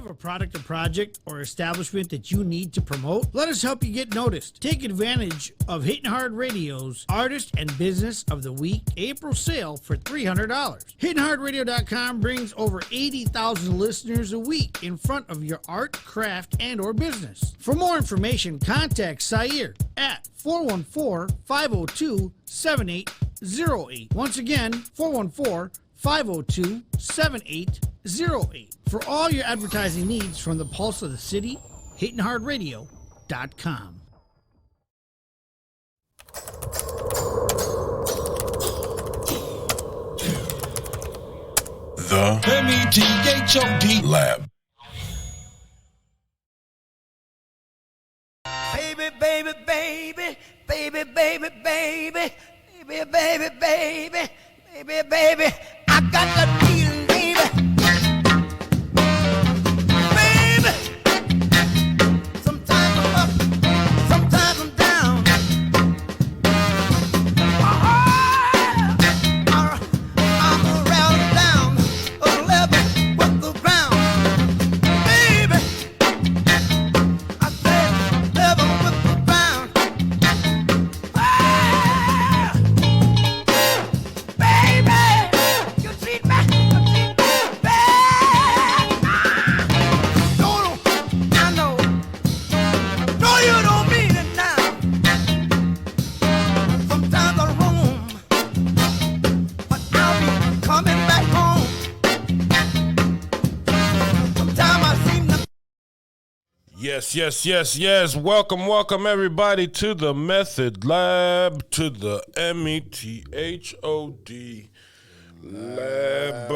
Have a product or project or establishment that you need to promote? Let us help you get noticed. Take advantage of Hitting Hard Radio's Artist and Business of the Week April sale for $300. HittingHardRadio.com brings over 80,000 listeners a week in front of your art, craft, and or business. For more information, contact Sair at 414-502-7808. Once again, 414-502-7808. For all your advertising needs from the pulse of the city, HittingHardRadio.com. The METHOD Lab. Baby, baby, baby, baby, baby, baby, baby, baby, baby, baby, baby, I got that feeling, baby. Baby, sometimes I'm up, sometimes I'm down. I'm around and down, a level with the ground. Baby, I said level with the ground. Baby, you treat me bad. No, I know. No, you don't mean it now. Sometimes I roam, but I'll be coming back home. Sometimes I seem to. Yes. Welcome everybody to the Method Lab, to the METHOD Lab.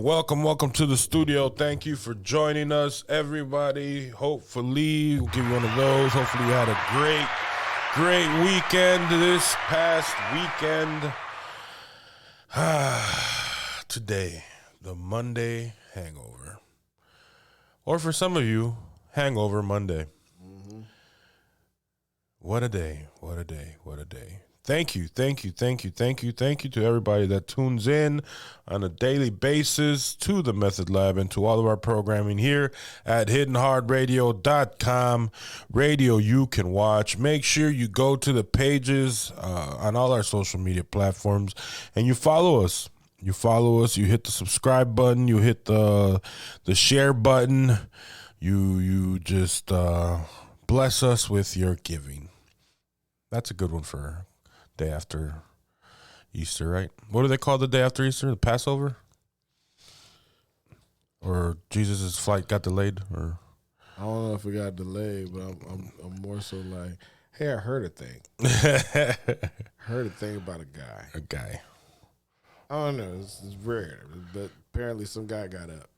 Welcome to the studio. Thank you for joining us, everybody. Hopefully, we'll give you one of those. Hopefully, you had a great weekend this past weekend. Today, the Monday hangover. Or for some of you, Hangover Monday. What a day. Thank you to everybody that tunes in on a daily basis to the Method Lab and to all of our programming here at HittingHardRadio.com. Radio you can watch. Make sure you go to the pages on all our social media platforms and you follow us. You hit the subscribe button, you hit the share button. You just bless us with your giving. That's a good one for day after Easter, right? What do they call the day after Easter? The Passover? Or Jesus' flight got delayed? Or I don't know if it got delayed, but I'm more so like, hey, I heard a thing. Heard a thing about a guy. A guy. I don't know. It's rare, but apparently some guy got up.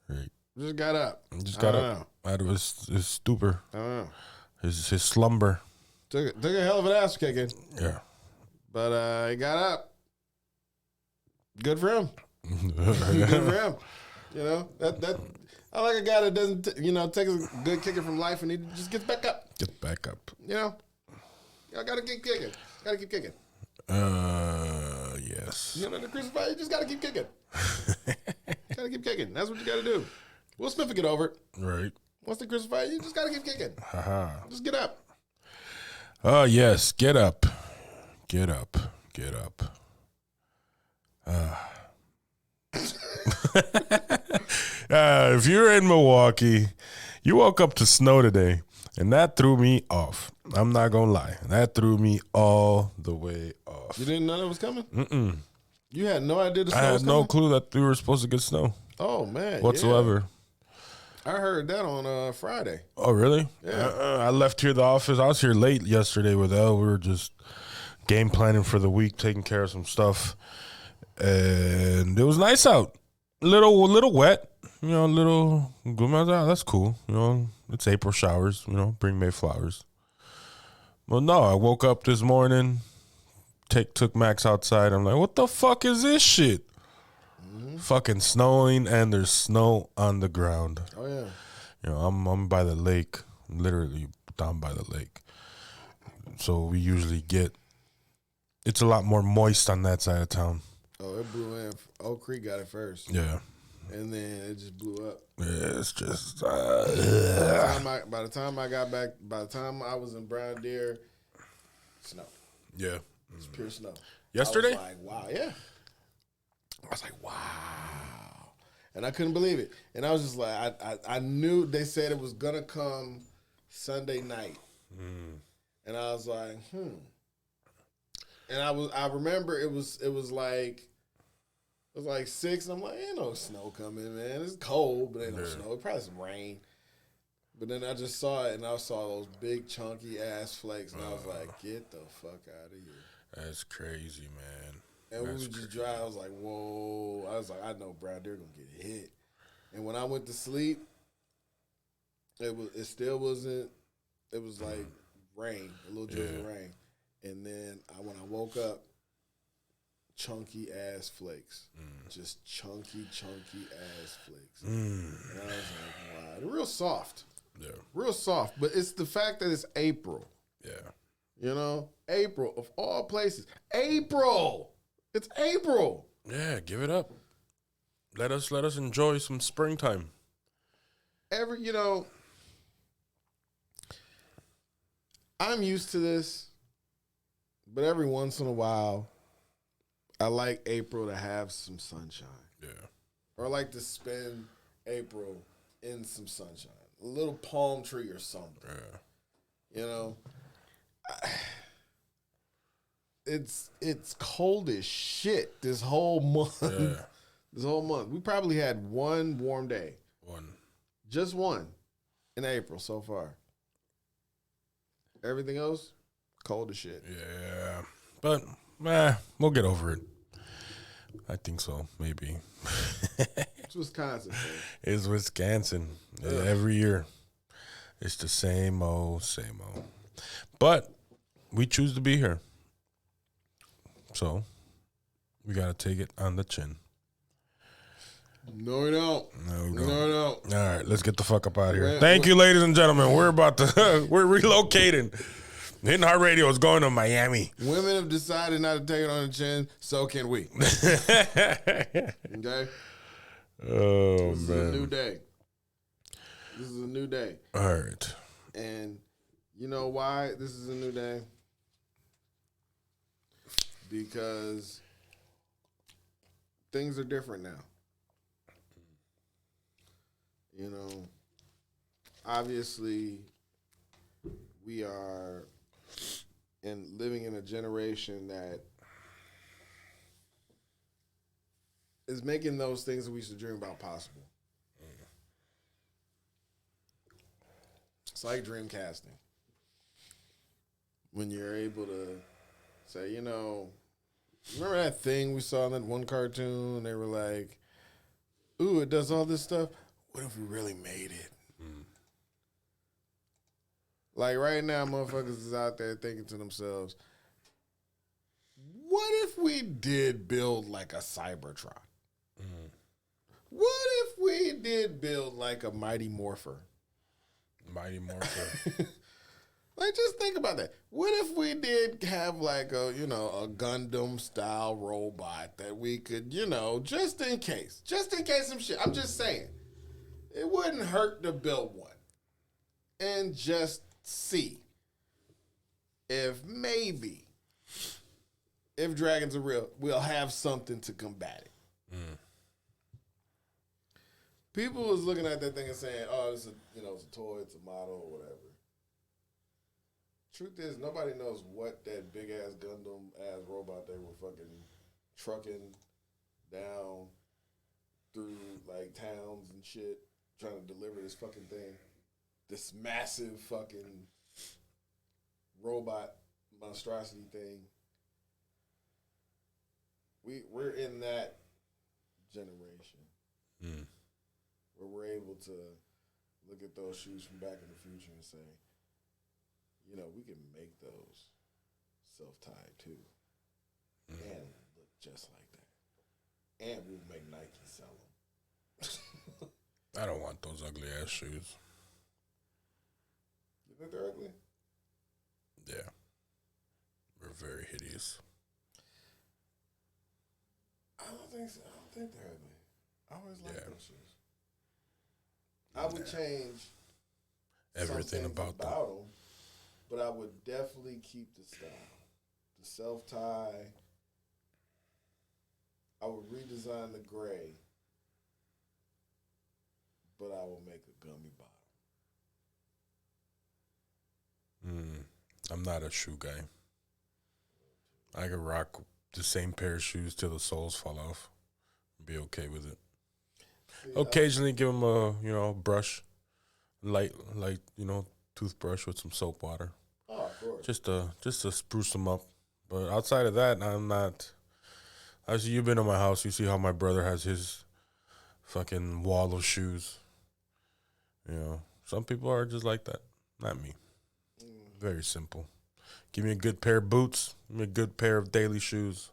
Right. Just got up. Just got up out of his stupor. I don't know. His slumber. Took a hell of an ass kicking. Yeah. But he got up. Good for him. Good for him. You know, that I like a guy that doesn't take a good kicking from life and he just gets back up. Get back up. You know, I gotta keep kicking. Gotta keep kicking. Yes. You know, the crucified, you just gotta keep kicking. Gotta keep kicking. That's what you gotta do. Will Smith will get over it. Right. Once they crucify you, just gotta keep kicking. Just get up. Oh, yes. Get up. Get up. If you're in Milwaukee, you woke up to snow today, and that threw me off. I'm not going to lie. That threw me all the way off. You didn't know that was coming? Mm-mm. You had no idea the snow I was had coming? no clue that we were supposed to get snow. Oh, man. Whatsoever. Yeah. I heard that on Friday. Oh, really? Yeah. I left here the office. I was here late yesterday with Elle. We were just game planning for the week, taking care of some stuff. And it was nice out. Little wet. You know, little good. That's cool. You know, it's April showers. You know, bring May flowers. Well, no, I woke up this morning, took Max outside. I'm like, what the fuck is this shit? Fucking snowing, and there's snow on the ground. Oh, yeah. You know, I'm by the lake, literally down by the lake. So we usually it's a lot more moist on that side of town. Oh, it blew in. Oak Creek got it first. Yeah. and then it just blew up. Yeah, it's just. By the time I got back, by the time I was in Brown Deer, snow. Yeah. It's pure snow. Yesterday? I was like, wow, yeah. I was like, wow. And I couldn't believe it. And I was just like, I knew they said it was going to come Sunday night. And I was like, And I remember it was like 6, and I'm like, ain't no snow coming, man. It's cold, but ain't no snow. Probably some rain. But then I just saw it, and I saw those big chunky ass flakes, and I was like, get the fuck out of here. That's crazy, man. And we would just drive. I was like, whoa. I was like, I know Brown Deer gonna get hit. And when I went to sleep, it still wasn't. It was like rain, a little drizzle of rain. And then when I woke up, chunky ass flakes, just chunky ass flakes. And I was like, wow, they're real soft. Yeah. Real soft. But it's the fact that it's April. Yeah. You know, April of all places. April. It's April. Yeah, give it up. Let us enjoy some springtime. I'm used to this, but every once in a while, I like April to have some sunshine. Yeah. Or I like to spend April in some sunshine. A little palm tree or something. Yeah. You know? It's cold as shit this whole month. Yeah. This whole month. We probably had one warm day. One. Just one in April so far. Everything else, cold as shit. Yeah. But, we'll get over it. I think so, maybe. It's Wisconsin, man. It's Wisconsin. Every year. It's the same old. But we choose to be here. So, we got to take it on the chin. No, we don't. No. All right, let's get the fuck up out of here. Thank you, ladies and gentlemen. We're we're relocating. Hidden Heart Radio is going to Miami. Women have decided not to take it on the chin, so can we. Okay? Oh, This is a new day. This is a new day. All right. And you know why this is a new day? Because things are different now. You know, obviously, we are living in a generation that is making those things that we used to dream about possible. It's like dream casting. When you're able to say, you know, remember that thing we saw in that one cartoon? They were like, ooh, it does all this stuff. What if we really made it? Like right now, motherfuckers is out there thinking to themselves, what if we did build like a Cybertron? What if we did build like a Mighty Morpher? Mighty Morpher. Like, just think about that. What if we did have like a Gundam style robot that we could, just in case some shit. I'm just saying, it wouldn't hurt to build one and just see if dragons are real, we'll have something to combat it. People was looking at that thing and saying, "Oh, it's a toy, it's a model, or whatever." Truth is, nobody knows what that big ass Gundam ass robot they were fucking trucking down through like towns and shit, trying to deliver this fucking thing, this massive fucking robot monstrosity thing. We're in that generation where we're able to look at those shoes from back in the future and say, we can make those self-tied too, and look just like that, and we'll make Nike sell them. I don't want those ugly ass shoes. You think they're ugly? Yeah. They're very hideous. I don't think so. I don't think they're ugly. I always liked those shoes. I would change Everything some things about them. them, but I would definitely keep the style. The self-tie. I would redesign the gray, but I will make a gummy bottom. I'm not a shoe guy. I could rock the same pair of shoes till the soles fall off. Be okay with it. Occasionally give them a, brush. Light, toothbrush with some soap water. Oh, of course. Just to spruce them up. But outside of that, I'm not. As you've been in my house, you see how my brother has his fucking wall of shoes. Some people are just like that. Not me. Very simple. Give me a good pair of boots. Give me a good pair of daily shoes.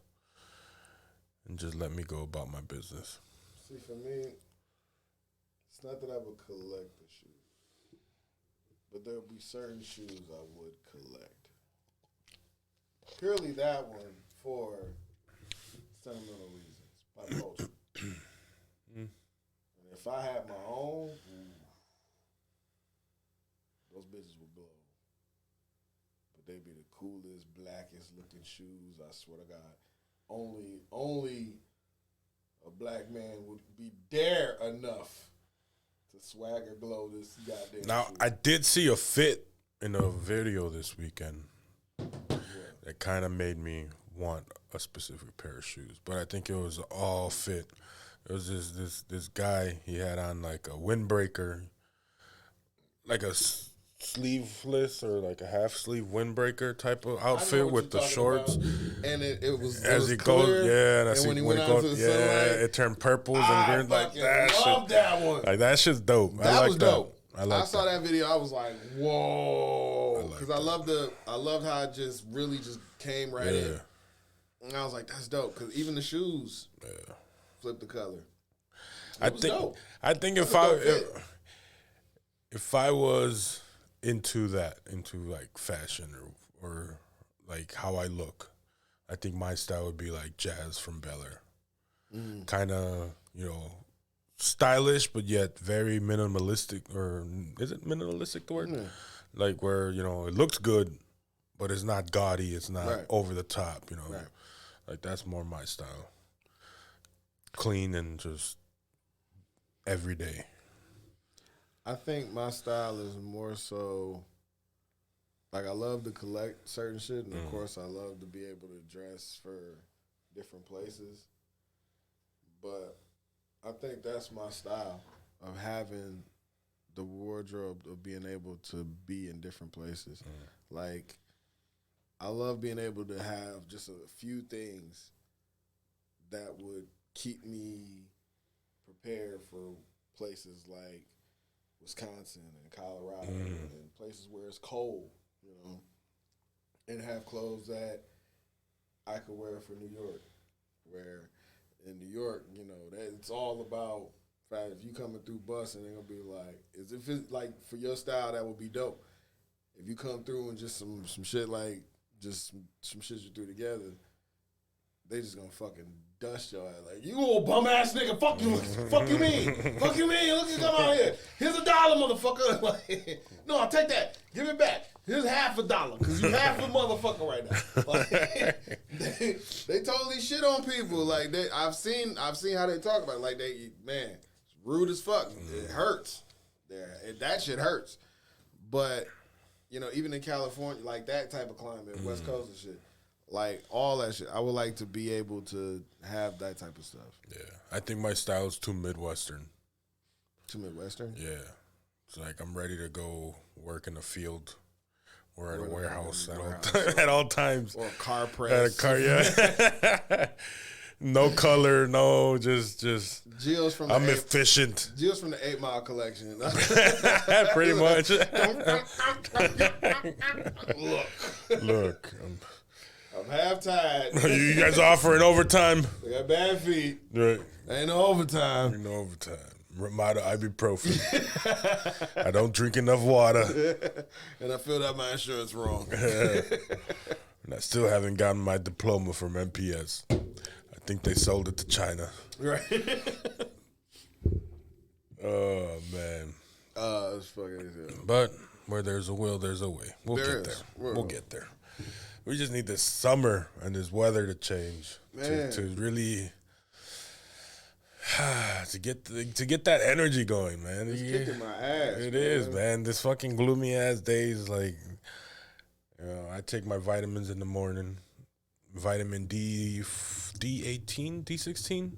And just let me go about my business. See, for me, it's not that I would collect the shoes, but there would be certain shoes I would collect. Purely that one for sentimental reasons, by culture. And if I had my own, those bitches would blow. But they'd be the coolest, blackest looking shoes, I swear to God. Only a black man would be dare enough to swagger glow this goddamn Now, shoe. I did see a fit in a video this weekend that kind of made me want a specific pair of shoes. But I think it was all fit. It was this guy, he had on like a windbreaker, like a sleeveless or like a half sleeve windbreaker type of I know outfit what with you're the talking shorts. about. And it was As it he was goes, clear, yeah, and, I and see when he went out to the yeah, sunlight, it turned purples and I green like fucking that. love that one. Like that shit's dope. I That like was dope. I like saw that video. I was like, whoa, like because I loved how it just really just came right in, and I was like, that's dope. Because even the shoes flip the color. I was think dope. I think That's a dope fit. if I was into like fashion or like how I look, I think my style would be like Jazz from Bel Air. Kind of, stylish but yet very minimalistic, or is it minimalistic the word? Like where, it looks good but it's not gaudy, it's not over the top, Right. Like that's more my style. Clean and just everyday. I think my style is more so, like, I love to collect certain shit, and of course I love to be able to dress for different places. But I think that's my style of having the wardrobe of being able to be in different places. Like, I love being able to have just a few things that would keep me prepared for places like Wisconsin and Colorado and places where it's cold, and have clothes that I could wear for New York, where in New York, that it's all about, if you coming through busing, they're going to be like, if it's like for your style, that would be dope. If you come through and just some shit like, just some shit you threw together, they just gonna fucking dust your ass. Like, you old bum ass nigga, fuck you, fuck you mean, fuck you mean, look at come out here. Here's $1, motherfucker. Like, no, I'll take that. Give it back. Here's $50, because you half a motherfucker right now. Like, they totally shit on people. Like, I've seen how they talk about it. Like, it's rude as fuck. It hurts. That shit hurts. But, even in California, like that type of climate, West Coast and shit, like all that shit, I would like to be able to have that type of stuff. Yeah, I think my style is too Midwestern. Too Midwestern? Yeah. It's like I'm ready to go work in the field or at a warehouse at all times. Or a car At press. a car, yeah. No color, no, just Gio's from I'm the efficient. Gio's from the 8 Mile collection. Pretty much. Look, I'm half tied. you guys offering overtime? I got bad feet. Right. Ain't no overtime. No overtime. Ramada ibuprofen. I don't drink enough water. And I filled out my insurance wrong. And I still haven't gotten my diploma from MPS. I think they sold it to China. Right. Oh man. It's fucking. But where there's a will, there's a way. We'll There get is. there. We'll get there. We just need this summer and this weather to change to really to get that energy going, man. It's kicking my ass. It is, man. This fucking gloomy ass days, like, I take my vitamins in the morning. Vitamin D18, D16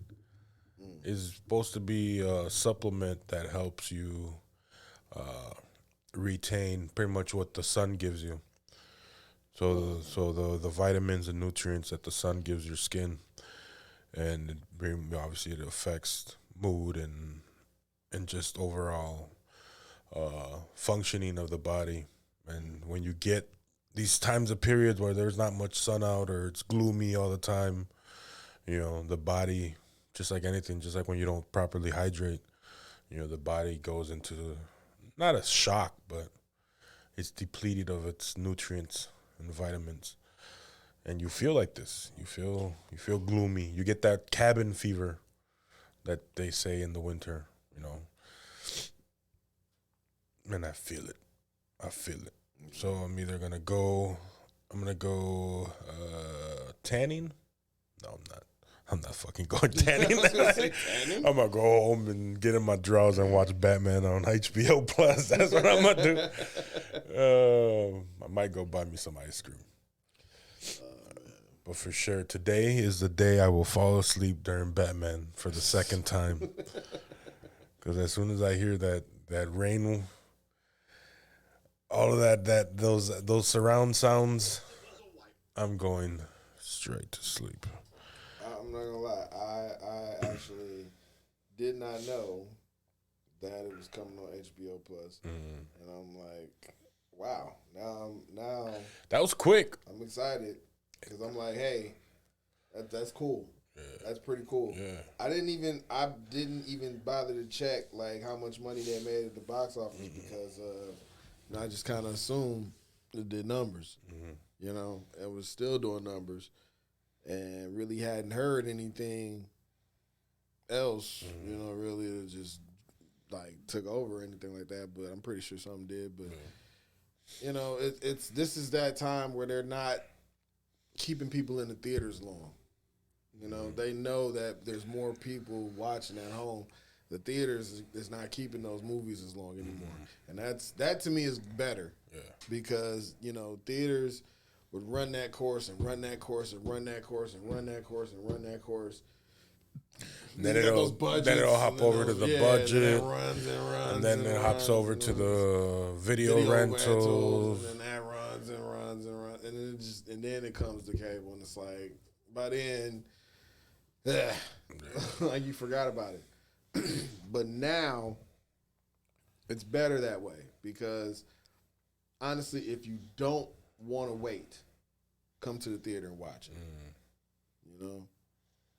is supposed to be a supplement that helps you retain pretty much what the sun gives you. So the vitamins and nutrients that the sun gives your skin, and obviously it affects mood and just overall functioning of the body. And when you get these times of periods where there's not much sun out or it's gloomy all the time, the body, just like anything, just like when you don't properly hydrate, the body goes into not a shock, but it's depleted of its nutrients and vitamins. And you feel like this. You feel gloomy. You get that cabin fever that they say in the winter, And I feel it. So I'm either gonna go tanning. No, I'm not fucking going tanning. I'm gonna go home and get in my drawers and watch Batman on HBO Plus. That's what I'm gonna do. I might go buy me some ice cream. But for sure, today is the day I will fall asleep during Batman for the second time. Because as soon as I hear that rain, all of those surround sounds, I'm going straight to sleep. I'm not gonna lie. I actually did not know that it was coming on HBO Plus, and I'm like, wow. Now that was quick. I'm excited because I'm like, hey, that's cool. Yeah. That's pretty cool. Yeah. I didn't even bother to check like how much money they made at the box office because I just kind of assumed it did numbers. It was still doing numbers. And really hadn't heard anything else, really that just like took over or anything like that. But I'm pretty sure something did. But this is that time where they're not keeping people in the theaters long. They know that there's more people watching at home. The theaters is not keeping those movies as long anymore, and that to me is better. Yeah. Because theaters would run that course and run that course and run that course and run that course and run that course. Then it'll hop over to the budget. And it runs and runs. And then it hops over to the video rentals. And that runs and runs and runs. And then it comes to cable and it's like by then like you forgot about it. But now it's better that way because honestly, if you don't want to wait, come to the theater and watch it.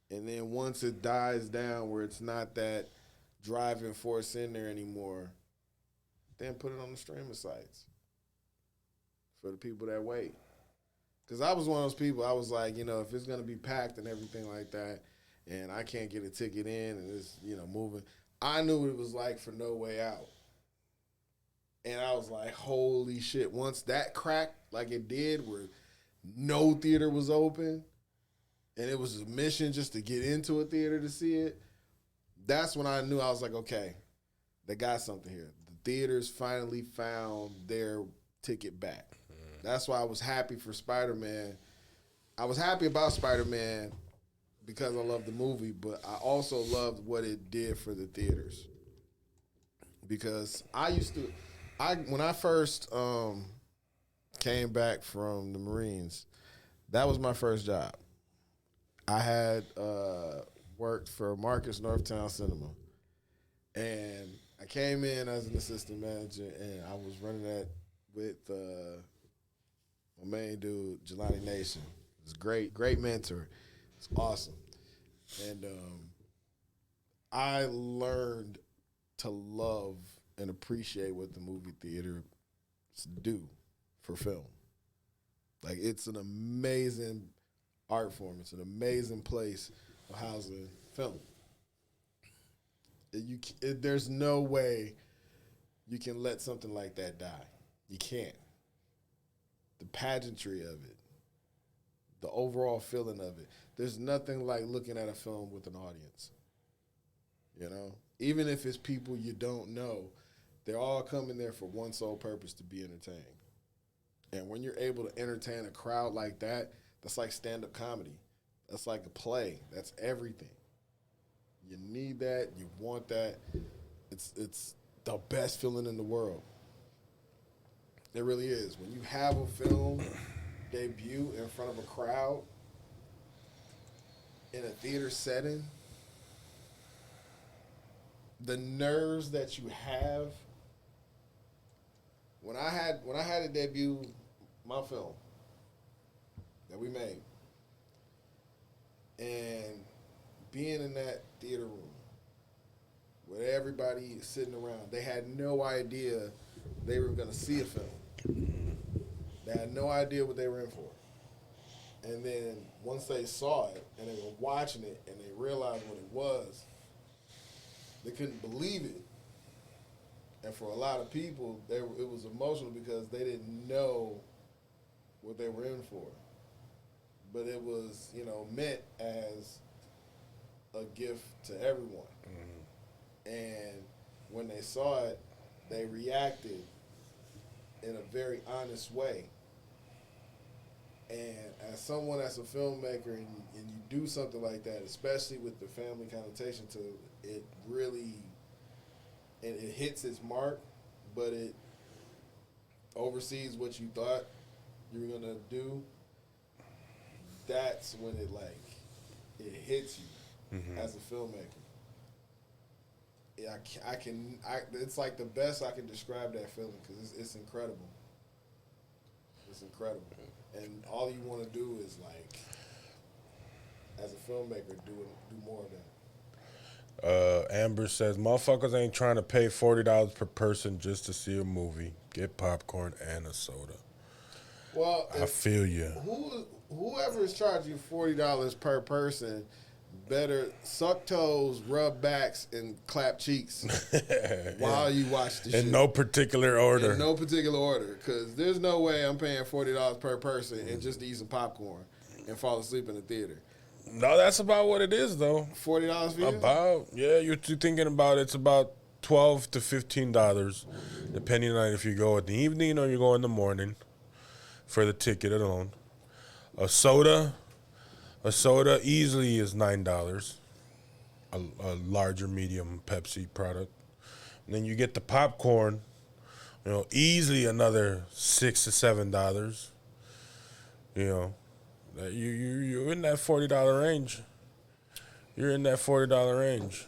And then once it dies down where it's not that driving force in there anymore, then put it on the streaming sites for the people that wait. Because I was one of those people, I was like, if it's going to be packed and everything like that, and I can't get a ticket in and it's, moving, I knew what it was like for No Way Out. And I was like, holy shit. Once that cracked like it did where no theater was open and it was a mission just to get into a theater to see it, that's when I knew. I was like, okay, they got something here. The theaters finally found their ticket back. That's why I was happy for Spider-Man. I was happy about Spider-Man because I love the movie, but I also loved what it did for the theaters. Because when I first came back from the Marines, that was my first job. I had worked for Marcus Northtown Cinema. And I came in as an assistant manager, and I was running that with my main dude, Jelani Nation. It was great mentor. It's awesome. And I learned to love and appreciate what the movie theater do for film. Like, it's an amazing art form. It's an amazing place of housing film. There's no way you can let something like that die. You can't. The pageantry of it, the overall feeling of it. There's nothing like looking at a film with an audience. You know, even if it's people you don't know, they're all coming there for one sole purpose, to be entertained. And when you're able to entertain a crowd like that, that's like stand-up comedy. That's like a play. That's everything. You need that. You want that. It's the best feeling in the world. It really is. When you have a film debut in front of a crowd in a theater setting, the nerves that you have. When I had to debut my film that we made, and being in that theater room with everybody sitting around, they had no idea they were going to see a film. They had no idea what they were in for. And then once they saw it and they were watching it and they realized what it was, they couldn't believe it. And for a lot of people, it was emotional because they didn't know what they were in for. But it was, meant as a gift to everyone. Mm-hmm. And when they saw it, they reacted in a very honest way. And as someone that's a filmmaker and you do something like that, especially with the family connotation to it, really, and it hits its mark, but it oversees what you thought you were gonna do. That's when it hits you as a filmmaker. Yeah, it's like the best I can describe that feeling because it's incredible. It's incredible. And all you want to do is, as a filmmaker, do more of that. Amber says, motherfuckers ain't trying to pay $40 per person just to see a movie. Get popcorn and a soda. Well, I feel you. Whoever is charging you $40 per person better suck toes, rub backs, and clap cheeks while you watch the shit. In no particular order. In no particular order. Because there's no way I'm paying $40 per person and just to eat some popcorn and fall asleep in the theater. No, that's about what it is, though. $40 for you? You're thinking about it's about $12 to $15, depending on if you go in the evening or you go in the morning for the ticket alone. A soda easily is $9, a larger medium Pepsi product. And then you get the popcorn, easily another $6 to $7. You're in that $40 range. You're in that $40 range.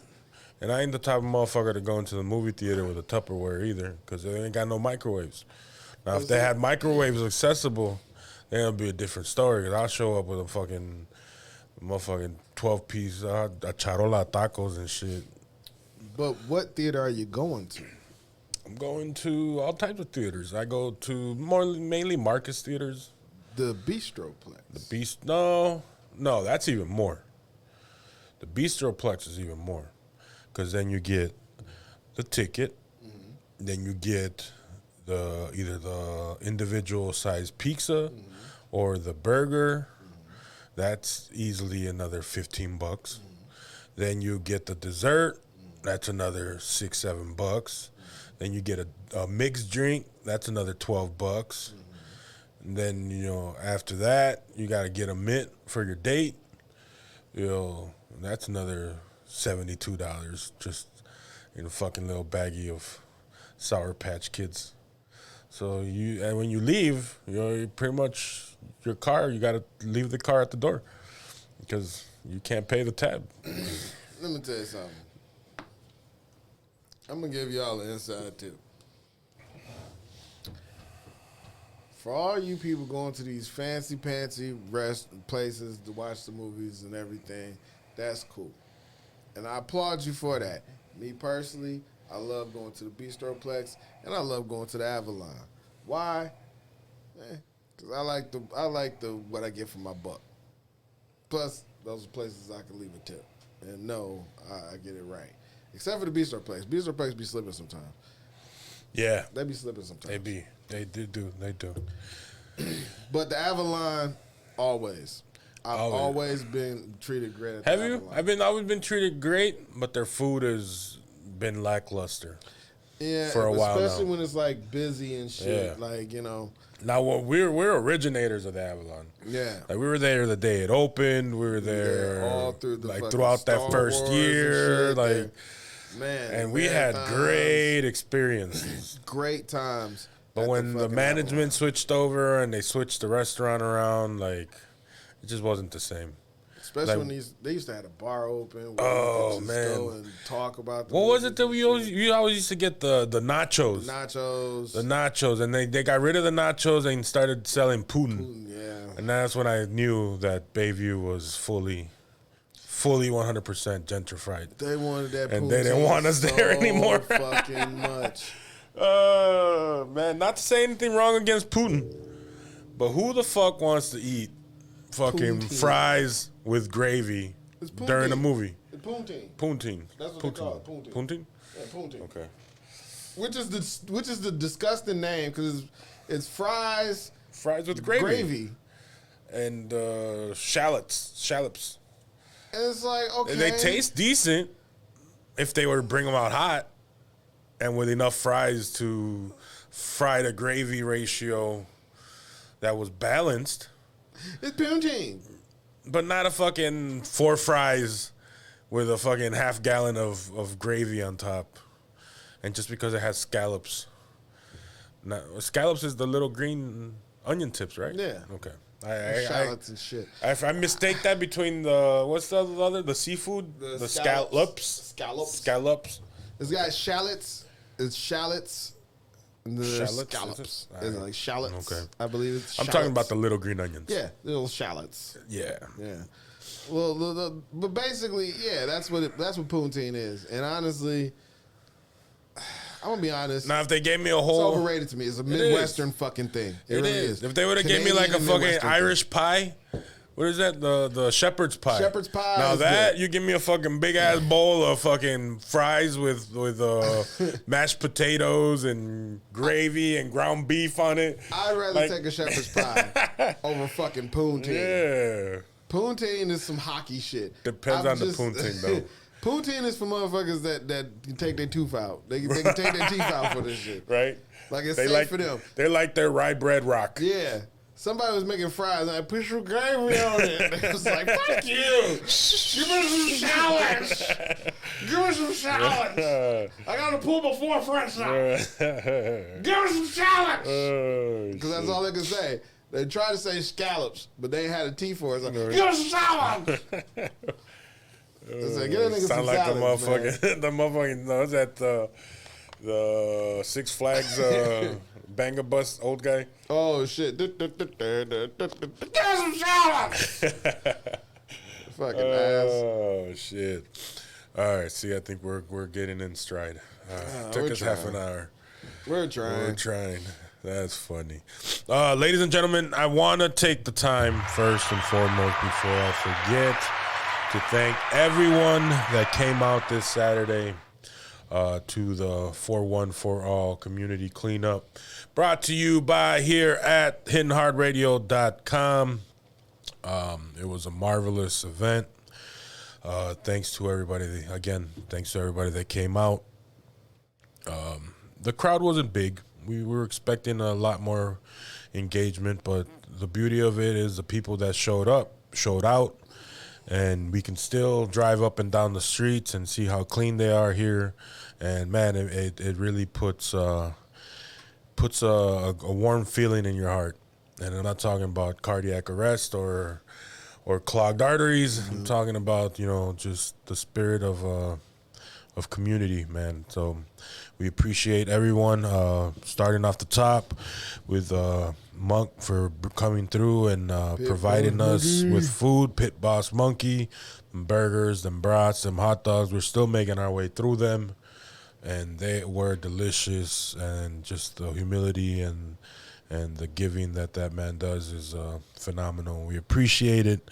And I ain't the type of motherfucker to go into the movie theater with a Tupperware either, because they ain't got no microwaves. Now, if they had microwaves accessible, then it'll be a different story, because I'll show up with a motherfucking 12-piece charola tacos and shit. But what theater are you going to? I'm going to all types of theaters. I go to mainly Marcus theaters. The Bistroplex. No, that's even more. The Bistroplex is even more, because then you get the ticket, then you get either the individual size pizza or the burger. That's easily another $15. Then you get the dessert. That's another $6-7. Then you get a mixed drink. That's another $12. And then, after that, you got to get a mint for your date. That's another $72 just in a fucking little baggie of Sour Patch Kids. So when you leave, you pretty much, your car, you got to leave the car at the door because you can't pay the tab. Let me tell you something. I'm going to give y'all an inside tip. For all you people going to these fancy places to watch the movies and everything, that's cool. And I applaud you for that. Me personally, I love going to the Bistroplex and I love going to the Avalon. Why? Because I like what I get for my buck. Plus, those are places I can leave a tip and know I get it right. Except for the Bistro Place. Bistro Place be slipping sometimes. Yeah, They be slipping sometimes. they do. But the Avalon, always. I've Always. always been treated great at the Have you? Avalon. I've always been treated great, but their food has been lackluster. Yeah, for a while especially now. when it's like busy and shit. Yeah. Like, you know, Now we're originators of the Avalon. yeah. Like we were there the day it opened. We were there all through the like fucking throughout that Star first Wars and year. shit, Like, man, and we had marathons, great experiences. great times. But at when the fucking management Avalon. switched over and they switched the restaurant around, like it just wasn't the same. Especially like- when they used to have a bar open. Where Oh, you could just man. go and talk about the What was movies it that and we shit. always you always used to get the nachos. Nachos. The nachos, and they got rid of the nachos and started selling Putin. Yeah. And that's when I knew that Bayview was fully 100% gentrified. They wanted that And they didn't poutine want us there so anymore. fucking much. Man, not to say anything wrong against Putin, but who the fuck wants to eat fucking Poutine. fries with gravy It's during a poutine. movie? It's poutine. Poutine. That's what they call it, poutine. Poutine? Yeah, poutine. Okay. Which is the disgusting name because it's fries, Fries with gravy. gravy. And shallots. And it's like, okay. They taste decent if they were to bring them out hot and with enough fries to fry the gravy ratio that was balanced, It's poutine. but not a fucking 4 fries with a fucking half gallon of gravy on top. And just because it has scallops. Now, scallops is the little green onion tips, right? Yeah. Okay. Shallots and shit. I mistake that between what's the other, the seafood? The scallops. Scallops. It's got shallots. It's shallots. And there's Shallots, is scallops. it? It's Alright. like shallots. Okay. I believe it's I'm talking about the little green onions. Yeah, little shallots. Yeah. Yeah. Well, but basically, yeah, that's what poutine is. And honestly, I'm gonna be honest. Now, if they gave me a It's whole, overrated to me. It's a Midwestern fucking thing. It really is. If they would have gave me like a Canadian fucking Midwestern Irish pie, what is that? The shepherd's pie. Shepherd's pie Now is that good. you give me a fucking big ass bowl of fucking fries with mashed potatoes and gravy and ground beef on it. I'd rather Like- take a shepherd's pie over fucking poutine. Yeah. Poutine is some hockey shit. Depends on the poutine, though. Poutine is for motherfuckers that can take their tooth out. They can take their teeth out for this shit. Right. Like it's They safe like for them. They like their rye bread rock. Yeah. Somebody was making fries and I put some gravy on it. It was like, fuck you. Give me some shallots. Give me some shallots. I got to pull my 4 French out. Give me some shallots. Because that's all they could say. They tried to say scallops, but they ain't had a T for it. It's like, give us some shallots. It's like, get a nigga some Sound like the salads, man. motherfucking, the motherfucking, no, is that the Six Flags banger bus old guy? Oh, shit. Give us some shallots. Fucking ass. Oh shit! All right, see, I think we're getting in stride. Took we're us half trying. an hour. We're trying. We're trying. That's funny. Ladies and gentlemen, I want to take the time first and foremost before I forget to thank everyone that came out this Saturday to the 414 All Community Cleanup, brought to you by here at HiddenHeartRadio.com. It was a marvelous event. Thanks to everybody. Thanks to everybody that came out. The crowd wasn't big. We were expecting a lot more engagement, but the beauty of it is the people that showed out, and we can still drive up and down the streets and see how clean they are here. And man, it really puts a warm feeling in your heart. And I'm not talking about cardiac arrest or clogged arteries. I'm talking about, just the spirit of community, man. So we appreciate everyone, starting off the top with Monk for coming through and providing us with food. Pit Boss Monkey, them burgers, them brats, them hot dogs. We're still making our way through them, and they were delicious. And just the humility and the giving that man does is phenomenal. We appreciate it.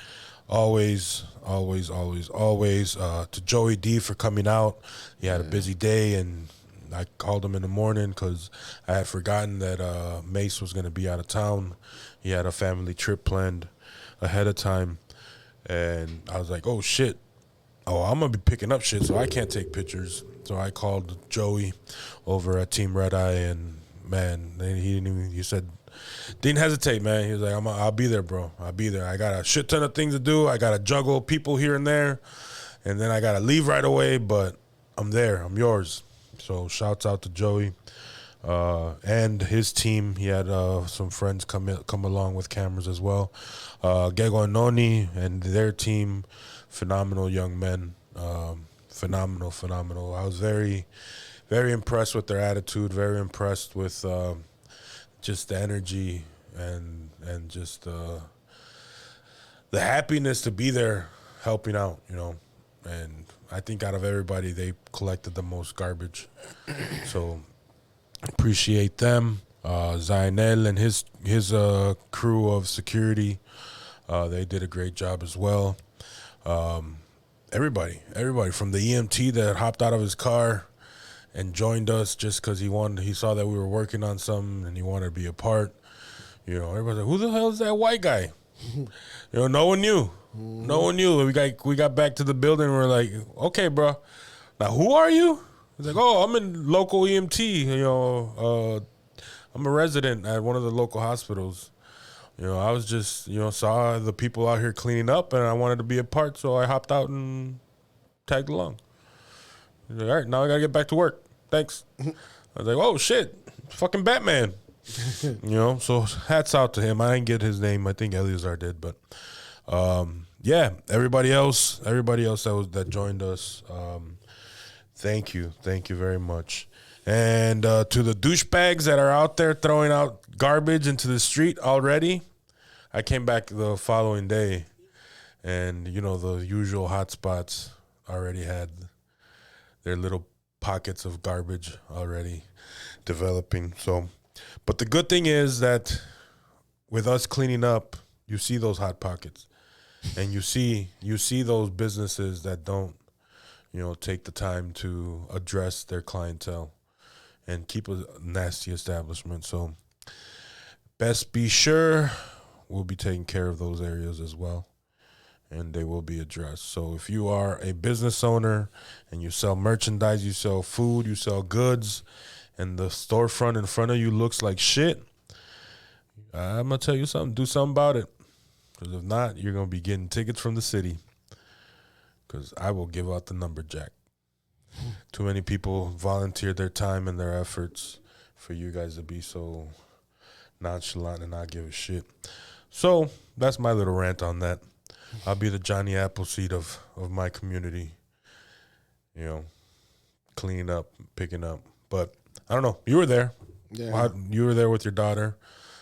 always, always, always, always. To Joey D for coming out. He had a busy day, and I called him in the morning because I had forgotten that Mace was going to be out of town. He had a family trip planned ahead of time, and I was like, oh, shit. Oh, I'm going to be picking up shit, so I can't take pictures. So I called Joey over at Team Red Eye, and, man, he said, didn't hesitate, man. He was like, I'll be there, bro. I'll be there. I got a shit ton of things to do. I got to juggle people here and there, and then I got to leave right away, but I'm there. I'm yours. So shouts out to Joey and his team. He had some friends come along with cameras as well. Gego and Noni and their team, phenomenal young men. Phenomenal. I was very, very impressed with their attitude, very impressed with just the energy and just the happiness to be there helping out, you know. And I think out of everybody, they collected the most garbage. So appreciate them. Zainel and his crew of security, they did a great job as well. Everybody from the EMT that hopped out of his car and joined us just because he saw that we were working on something and he wanted to be a part. You know, everybody's like, who the hell is that white guy? You know, no one knew. No one knew. We got back to the building and we're like, okay, bro. Now, who are you? He's like, oh, I'm in local EMT. You know, I'm a resident at one of the local hospitals. You know, I was just, saw the people out here cleaning up and I wanted to be a part, so I hopped out and tagged along. He's like, all right, now I got to get back to work. Thanks. I was like, oh, shit. Fucking Batman. So hats out to him. I didn't get his name. I think Eleazar did, but yeah, everybody else that joined us, thank you very much. And to the douchebags that are out there throwing out garbage into the street already, I came back the following day, and the usual hot spots already had their little pockets of garbage already developing. So, but the good thing is that with us cleaning up, you see those hot pockets, and you see those businesses that don't, take the time to address their clientele and keep a nasty establishment. So best be sure we'll be taking care of those areas as well, and they will be addressed. So if you are a business owner and you sell merchandise, you sell food, you sell goods, and the storefront in front of you looks like shit, I'm going to tell you something. Do something about it. Because if not, you're going to be getting tickets from the city. Because I will give out the number, Jack. Too many people volunteered their time and their efforts for you guys to be so nonchalant and not give a shit. So that's my little rant on that. I'll be the Johnny Appleseed of my community, cleaning up, picking up. But I don't know. You were there. Yeah. You were there with your daughter.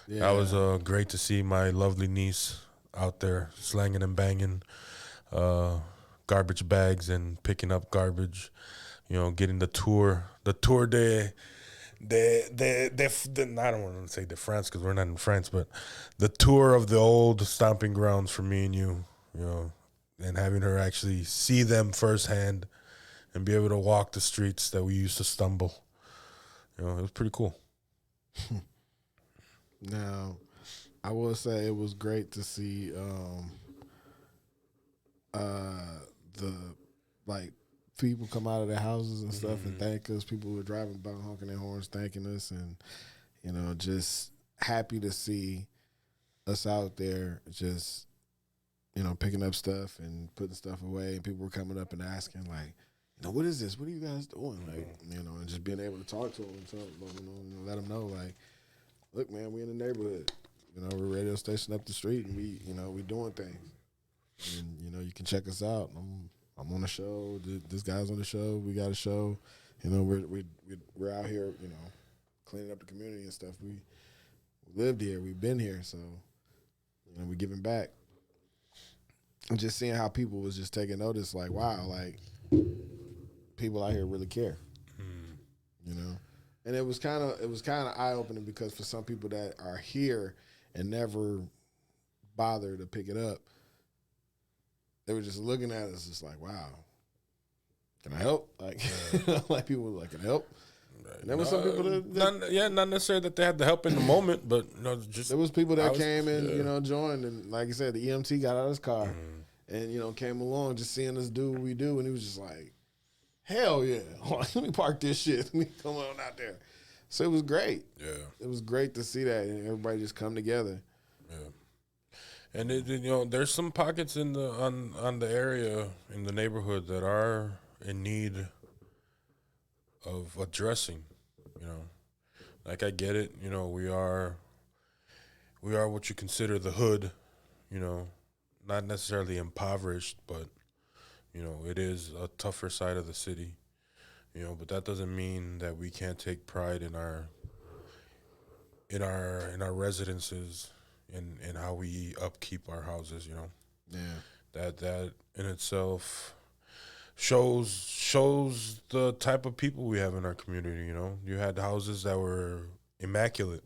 Yeah. That was great to see my lovely niece out there slanging and banging garbage bags and picking up garbage. Getting the tour de I don't want to say de France because we're not in France, but the tour of the old stomping grounds for me and you, and having her actually see them firsthand and be able to walk the streets that we used to stumble. It was pretty cool. Now, I will say it was great to see people come out of their houses and stuff and thank us. People were driving by honking their horns, thanking us, and just happy to see us out there just picking up stuff and putting stuff away. And people were coming up and asking like, what is this? What are you guys doing? Like, and just being able to talk to them and let them know like, look, man, we in the neighborhood. We're a radio station up the street, and we doing things. And you can check us out. I'm on the show. This guy's on the show. We got a show. We're out here. Cleaning up the community and stuff. We lived here. We've been here. So we're giving back. And just seeing how people was just taking notice. Like, wow, like people out here really care. And it was kind of eye opening because for some people that are here and never bother to pick it up, they were just looking at us, just like, wow, can I help? Like, like people were like, can I help? And there was some people that not necessarily that they had the help in the moment, but just there was people that came and joined, and like you said, the EMT got out of his car and came along, just seeing us do what we do, and he was just like, hell yeah, let me park this shit, let me come on out there. So it was great. Yeah, it was great to see that, and everybody just come together. Yeah, and there's some pockets in the on the area in the neighborhood that are in need of addressing. Like I get it. We are what you consider the hood. Not necessarily impoverished, but it is a tougher side of the city. But that doesn't mean that we can't take pride in our residences and how we upkeep our houses. Yeah, that in itself shows the type of people we have in our community. You had houses that were immaculate,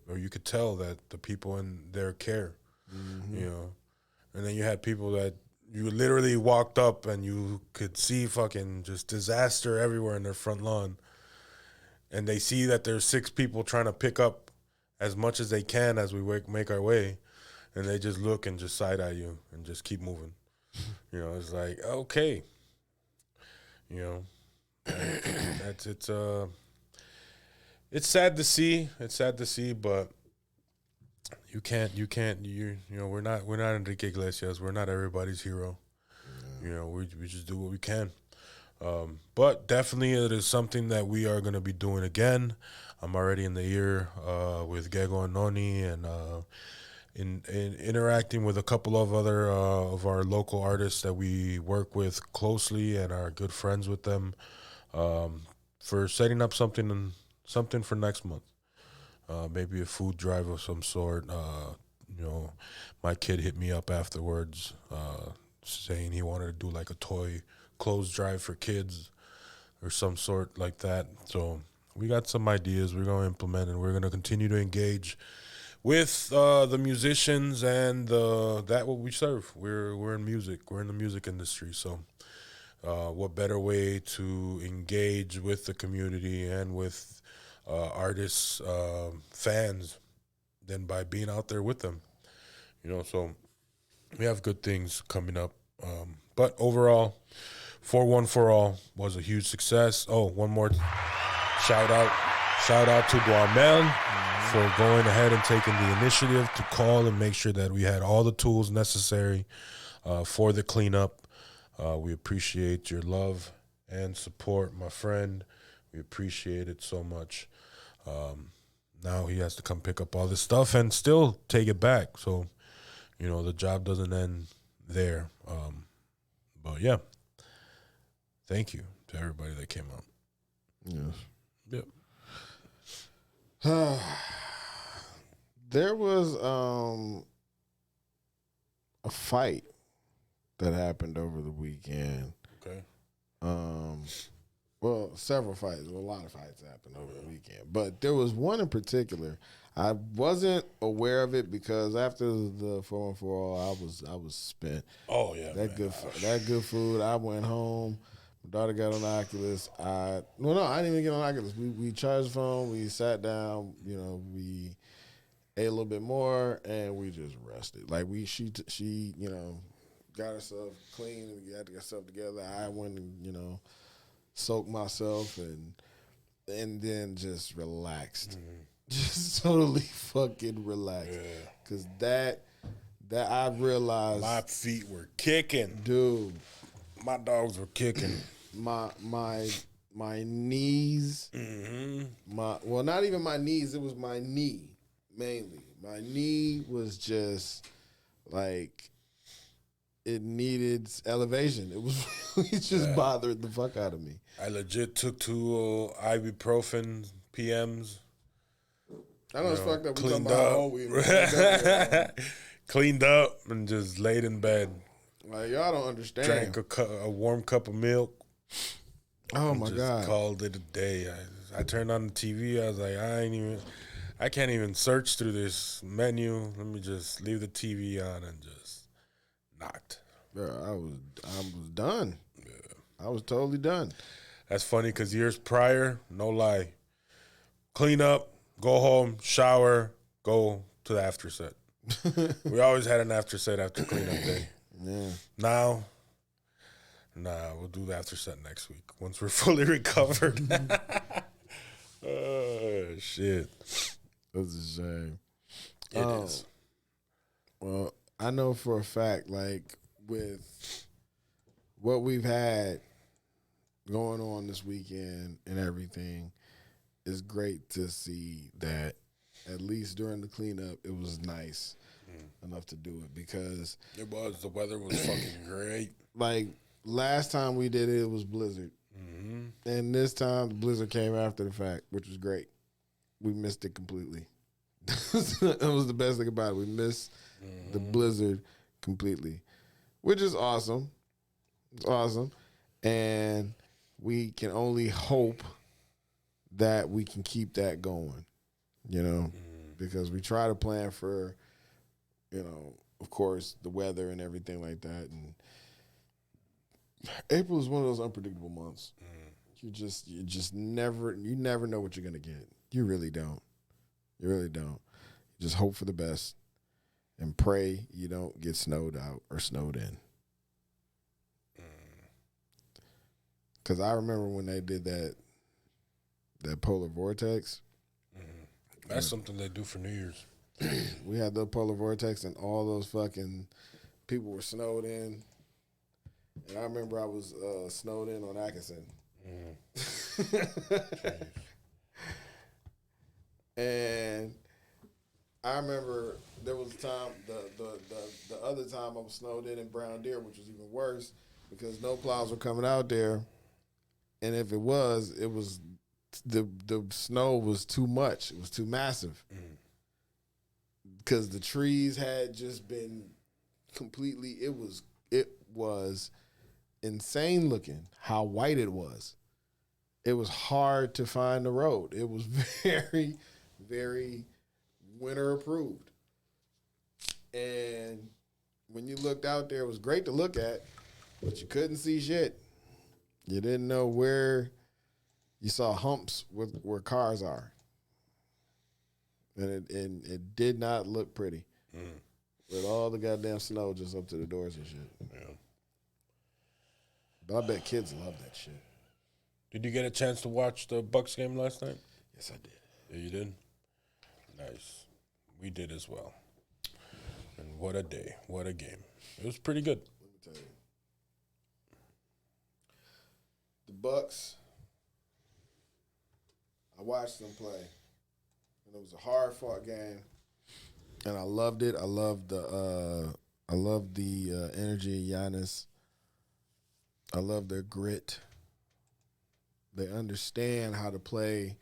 or you could tell that the people in there care. And then you had people that you literally walked up and you could see fucking just disaster everywhere in their front lawn. And they see that there's 6 people trying to pick up as much as they can as we make our way. And they just look and just side eye you and just keep moving. It's like, okay. It's sad to see. It's sad to see, but we're not Enrique Iglesias. We're not everybody's hero. We just do what we can. But definitely it is something that we are going to be doing again. I'm already in the ear with Gego and Noni, and in interacting with a couple of other of our local artists that we work with closely and are good friends with them, for setting up something for next month. Maybe a food drive of some sort. My kid hit me up afterwards saying he wanted to do like a toy clothes drive for kids or some sort like that. So we got some ideas we're going to implement, and we're going to continue to engage with the musicians and that what we serve. We're in music. We're in the music industry. So what better way to engage with the community and with artists, fans, than by being out there with them. So we have good things coming up. But overall, 4-1 for All was a huge success. Oh, one more shout out to Duamel for going ahead and taking the initiative to call and make sure that we had all the tools necessary for the cleanup. We appreciate your love and support, my friend. We appreciate it so much. Now he has to come pick up all this stuff and still take it back. So, the job doesn't end there. But yeah, thank you to everybody that came out. Yes. Yep. There was a fight that happened over the weekend. Okay. Well, several fights. Well, a lot of fights happened over the weekend, but there was one in particular. I wasn't aware of it because after the 4-1 for All, I was spent. Oh yeah, that good food. I went home. My daughter got on Oculus. I didn't even get on Oculus. We charged the phone. We sat down. We ate a little bit more, and we just rested. Like she got herself clean and got herself together. I went and soaked myself and then just relaxed. Just totally fucking relaxed. Yeah. Cause that I realized my feet were kicking. Dude. My dogs were kicking. My knees. Well, not even my knees, it was my knee mainly. My knee was just like it needed elevation. It was really just bothered the fuck out of me. I legit took 2 ibuprofen PMs. I know it's fucked up. Cleaned up. Cleaned up and just laid in bed. Like, y'all don't understand. Drank a warm cup of milk. Oh my God. Called it a day. I turned on the TV. I was like, I can't even search through this menu. Let me just leave the TV on and just knocked. Bro, I was done. I was totally done. That's funny because years prior, no lie, clean up, go home, shower, go to the after set. We always had an after set after cleanup day. Yeah. Now, we'll do the after set next week once we're fully recovered. Shit. That's a shame. It is. Well, I know for a fact, like, with what we've had going on this weekend and everything, it's great to see that at least during the cleanup, it was nice enough to do it because It was. The weather was fucking great. like last time we did it, it was blizzard, and this time the blizzard came after the fact, which was great. We missed it completely. That was the best thing about it. We missed the blizzard completely, which is awesome. It's awesome, and we can only hope that we can keep that going. You know, because we try to plan for, you know, of course, the weather and everything like that. And April is one of those unpredictable months. You never know what you're gonna get. You really don't. You really don't. You just hope for the best and pray you don't get snowed out or snowed in. Because I remember when they did that polar vortex. That's something they do for New Year's. We had the polar vortex and all those fucking people were snowed in. And I remember I was snowed in on Atkinson. And I remember there was a time, the other time I was snowed in Brown Deer, which was even worse because no plows were coming out there. And if it was the snow was too much. It was too massive. Because the trees had just been completely, it was insane looking how white it was. It was hard to find the road. It was very, very winter approved. And when you looked out there, it was great to look at, but you couldn't see shit. You didn't know where. You saw humps where cars are. And it did not look pretty. With all the goddamn snow just up to the doors and shit. Yeah. But I bet kids love that shit. Did you get a chance to watch the Bucks game last night? Yes, I did. Yeah, you did? Nice. We did as well. And what a day. What a game. It was pretty good. Let me tell you. The Bucks, I watched them play. And it was a hard-fought game. And I loved it. I loved the energy of Giannis. I love their grit. They understand how to play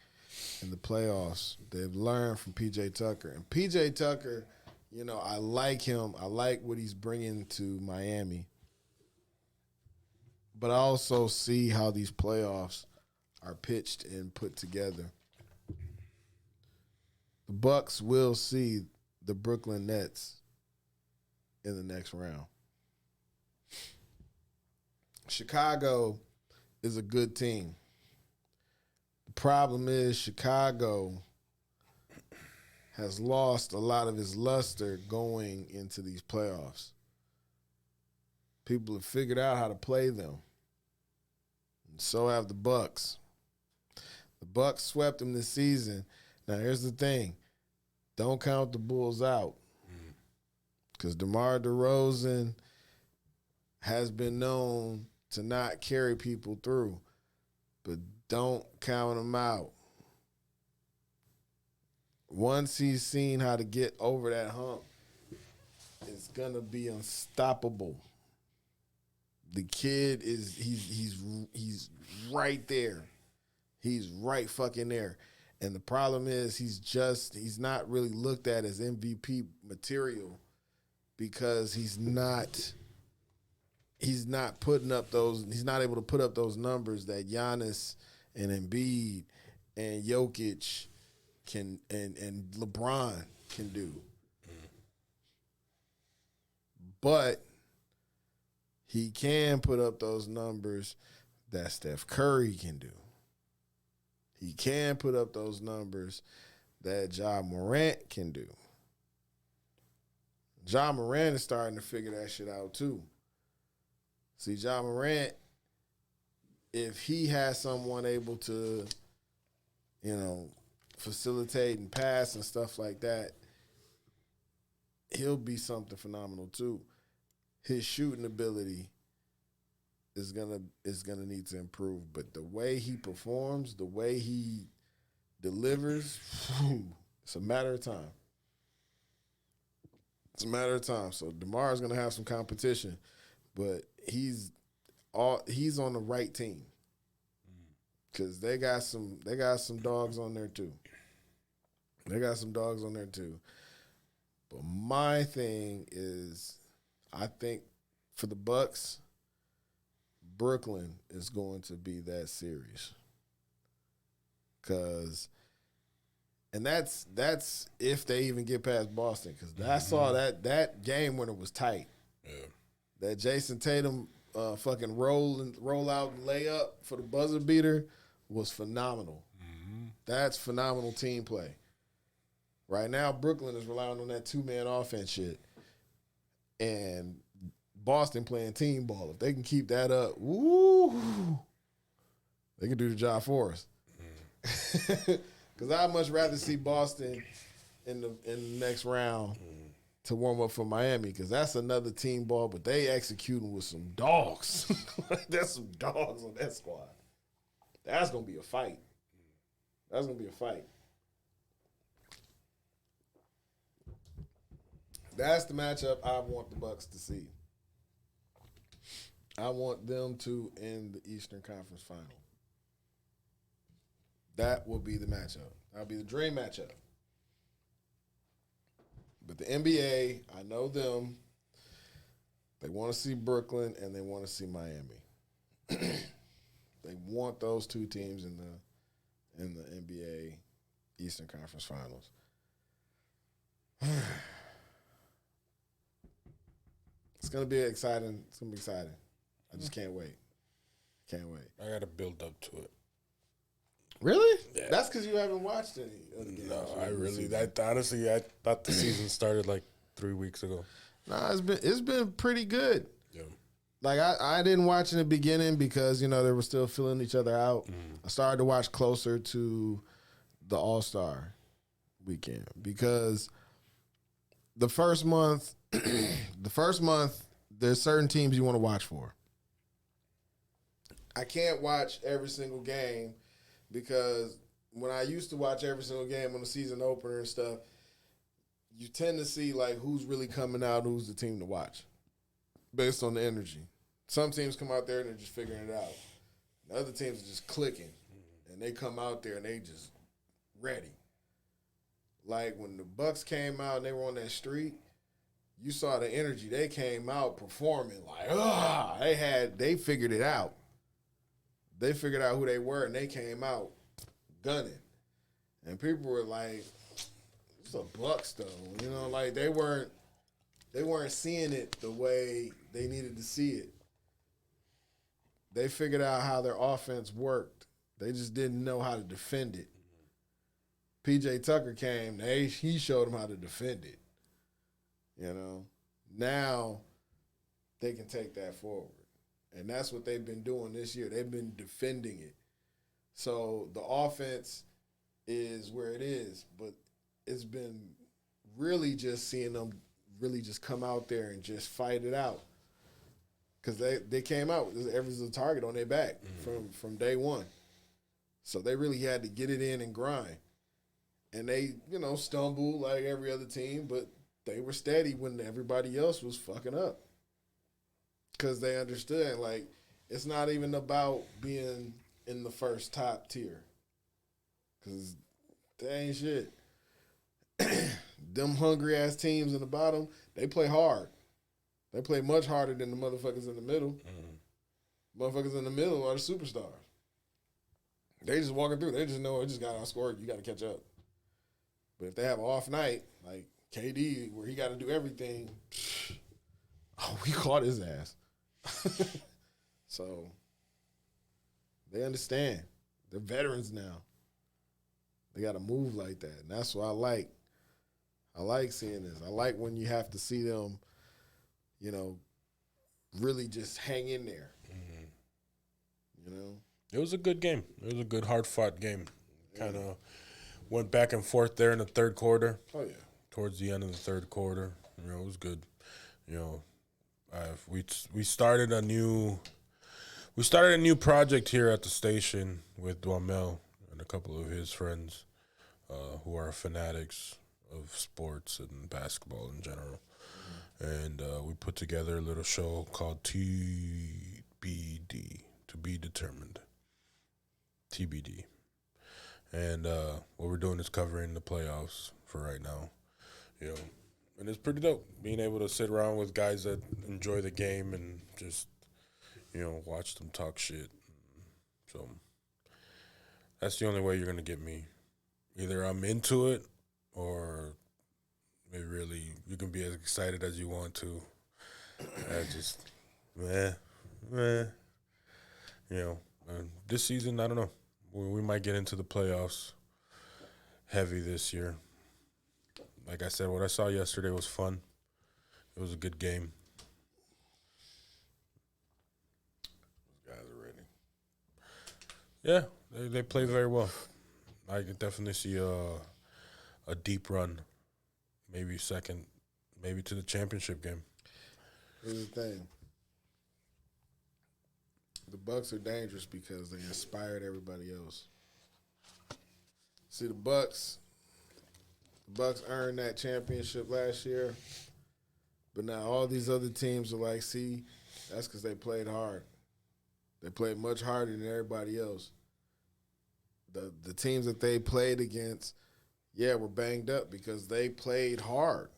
in the playoffs. They've learned from P.J. Tucker. And P.J. Tucker, you know, I like him. I like what he's bringing to Miami. But I also see how these playoffs are pitched and put together. The Bucks will see the Brooklyn Nets in the next round. Chicago is a good team. The problem is Chicago has lost a lot of its luster going into these playoffs. People have figured out how to play them. And so have the Bucks. The Bucks swept them this season. Now here's the thing. Don't count the Bulls out. Because DeMar DeRozan has been known to not carry people through. But don't count him out. Once he's seen how to get over that hump, it's going to be unstoppable. The kid is he's right there. He's right fucking there. And the problem is he's not really looked at as MVP material because he's not putting up he's not able to put up those numbers that Giannis and Embiid and Jokic can and LeBron can do. But he can put up those numbers that Steph Curry can do. He can put up those numbers that Ja Morant can do. Ja Morant is starting to figure that shit out too. See, Ja Morant, if he has someone able to, facilitate and pass and stuff like that, he'll be something phenomenal too. His shooting ability is gonna need to improve, but the way he performs, the way he delivers, it's a matter of time. It's a matter of time. So DeMar's gonna have some competition, but he's on the right team because they got some dogs on there too. But my thing is, I think for the Bucks, Brooklyn is going to be that series. And that's if they even get past Boston, because I saw that game when it was tight. Yeah. That Jason Tatum fucking roll out and lay up for the buzzer beater was phenomenal. That's phenomenal team play. Right now, Brooklyn is relying on that two-man offense shit. And Boston playing team ball. If they can keep that up, woo, they can do the job for us. Because I'd much rather see Boston in the next round to warm up for Miami, because that's another team ball, but they executing with some dogs. There's some dogs on that squad. That's going to be a fight. That's the matchup I want the Bucks to see. I want them to end the Eastern Conference Final. That will be the matchup. That'll be the dream matchup. But the NBA, I know them. They want to see Brooklyn and they want to see Miami. They want those two teams in the NBA Eastern Conference Finals. It's gonna be exciting. I just can't wait. I got to build up to it. Really? Yeah. That's because you haven't watched any other games. No, honestly, I thought the season started like 3 weeks ago. Nah, it's been pretty good. Yeah. Like I didn't watch in the beginning because they were still filling each other out. I started to watch closer to the All-Star weekend because the first month, there's certain teams you want to watch for. I can't watch every single game because when I used to watch every single game on the season opener and stuff, you tend to see like who's really coming out, who's the team to watch based on the energy. Some teams come out there and they're just figuring it out. The other teams are just clicking, and they come out there and they just ready. Like when the Bucks came out and they were on that street, you saw the energy. They came out performing like, they figured it out. They figured out who they were, and they came out gunning. And people were like, it's a Bucks though. Like they weren't seeing it the way they needed to see it. They figured out how their offense worked. They just didn't know how to defend it. PJ Tucker came, he showed them how to defend it. Now they can take that forward. And that's what they've been doing this year. They've been defending it. So the offense is where it is, but it's been really just seeing them really just come out there and just fight it out. Because they came out, there was a target on their back from day one. So they really had to get it in and grind. And they, stumbled like every other team, but they were steady when everybody else was fucking up. Because they understood, like, it's not even about being in the first top tier. Because they ain't shit. Them hungry-ass teams in the bottom, they play hard. They play much harder than the motherfuckers in the middle. Motherfuckers in the middle are the superstars. They just walking through. They just know it just got outscored. You got to catch up. But if they have an off night, like KD, where he got to do everything, we caught his ass. So they understand. They're veterans now. They got to move like that. And that's what I like. I like seeing this. I like when you have to see them, really just hang in there. It was a good game. It was a good, hard-fought game. Kind of went back and forth there in the third quarter. Oh, yeah. Towards the end of the third quarter, it was good. We started a new project here at the station with Duhamel and a couple of his friends, who are fanatics of sports and basketball in general. And we put together a little show called TBD, to be determined. TBD. And what we're doing is covering the playoffs for right now. And it's pretty dope being able to sit around with guys that enjoy the game and just, watch them talk shit. So that's the only way you're going to get me. Either I'm into it or you can be as excited as you want to. I just, this season, I don't know. We might get into the playoffs heavy this year. Like I said, what I saw yesterday was fun. It was a good game. Those guys are ready. Yeah, they play very well. I could definitely see a deep run, maybe second, maybe to the championship game. Here's the thing. The Bucks are dangerous because they inspired everybody else. See, the Bucks earned that championship last year, but now all these other teams are like, see, that's because they played hard. They played much harder than everybody else. The teams that they played against, were banged up because they played hard.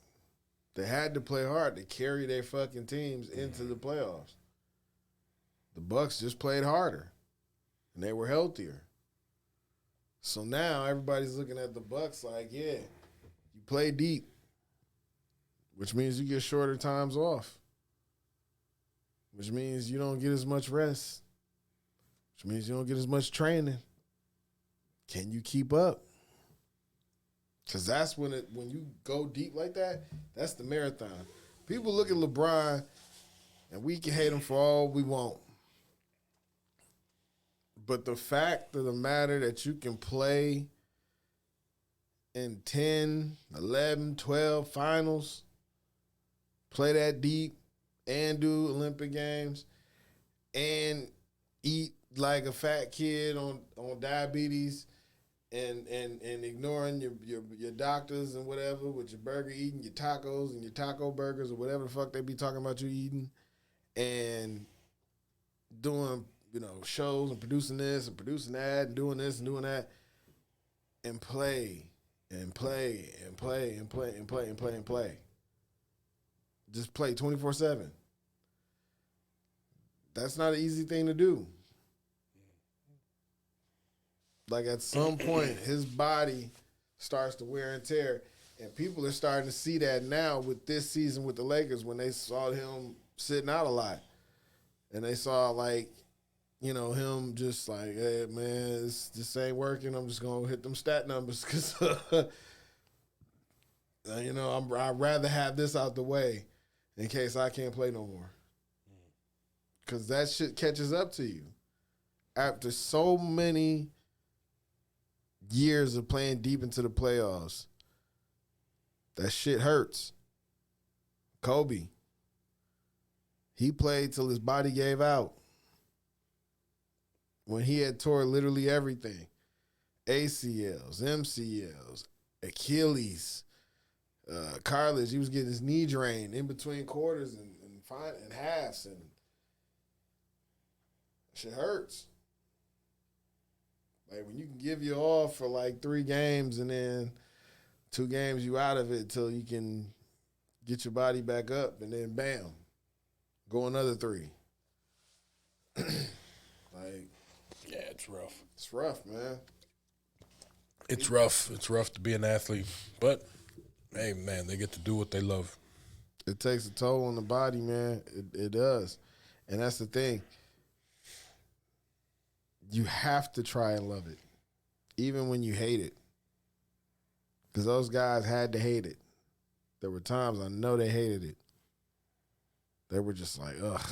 They had to play hard to carry their fucking teams into the playoffs. The Bucks just played harder, and they were healthier. So now everybody's looking at the Bucks like, you play deep, which means you get shorter times off, which means you don't get as much rest, which means you don't get as much training. Can you keep up? Because that's when you go deep like that, that's the marathon. People look at LeBron, and we can hate him for all we want. But the fact of the matter that you can play in 10, 11, 12 finals, play that deep, and do Olympic Games, and eat like a fat kid on diabetes, and ignoring your doctors and whatever with your burger, eating your tacos and your taco burgers or whatever the fuck they be talking about you eating, and doing shows and producing this and producing that and doing this and doing that, and play and play and play and play and play and play and play. Just play 24/7. That's not an easy thing to do. Like at some point, his body starts to wear and tear, and people are starting to see that now with this season with the Lakers when they saw him sitting out a lot, and they saw him just like, hey man, this ain't working. I'm just gonna hit them stat numbers because I'd rather have this out the way in case I can't play no more. Because that shit catches up to you after so many years of playing deep into the playoffs. That shit hurts. Kobe, he played till his body gave out. When he had tore literally everything, ACLs, MCLs, Achilles, cartilage, he was getting his knee drained in between quarters and halves, and shit hurts. Like when you can give you off for like 3 games and then 2 games you out of it till you can get your body back up, and then bam, go another 3. Yeah, it's rough. It's rough, man. It's rough. It's rough to be an athlete. But, hey, man, they get to do what they love. It takes a toll on the body, man. It does. And that's the thing. You have to try and love it, even when you hate it. Because those guys had to hate it. There were times I know they hated it. They were just like, ugh.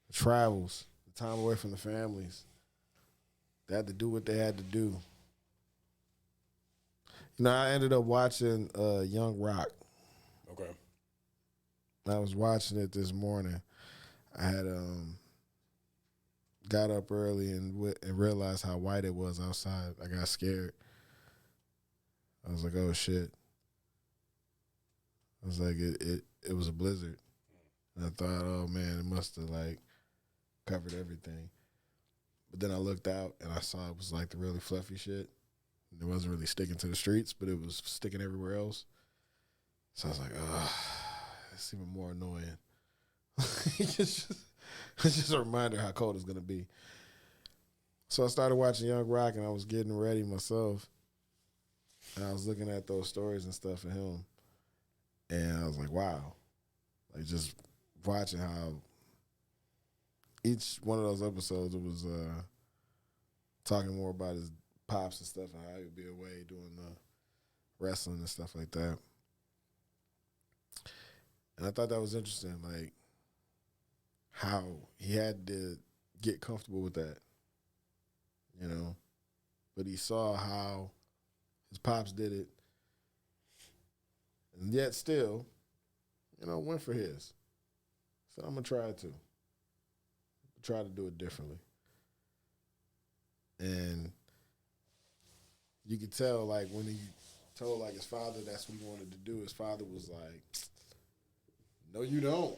The travels, the time away from the families. They had to do what they had to do. You know, I ended up watching Young Rock. Okay. I was watching it this morning. I had got up early and realized how white it was outside. I got scared. I was like, oh shit. I was like, it was a blizzard. And I thought, oh man, it must have like covered everything. But then I looked out and I saw it was like the really fluffy shit. It wasn't really sticking to the streets, but it was sticking everywhere else. So I was like, oh, it's even more annoying. it's just a reminder how cold it's going to be. So I started watching Young Rock and I was getting ready myself. And I was looking at those stories and stuff of him. And I was like, wow. Like just watching how each one of those episodes, it was talking more about his pops and stuff and how he would be away doing wrestling and stuff like that. And I thought that was interesting, like how he had to get comfortable with that, you know. But he saw how his pops did it, and yet still, you know, went for his. So I'm gonna try to do it differently. And you could tell, like, when he told, like, his father that's what he wanted to do, his father was like, no, you don't.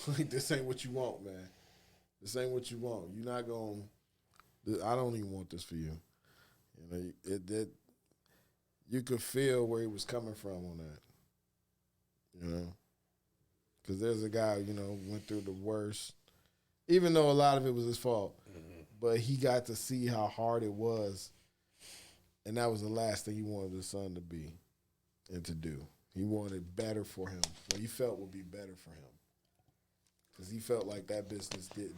Like, this ain't what you want, man. This ain't what you want. You're not going to, I don't even want this for you. You know, you could feel where he was coming from on that, you know. Because there's a guy, you know, went through the worst, even though a lot of it was his fault. Mm-hmm. But he got to see how hard it was. And that was the last thing he wanted his son to be and to do. He wanted better for him, what he felt would be better for him. Because he felt like that business didn't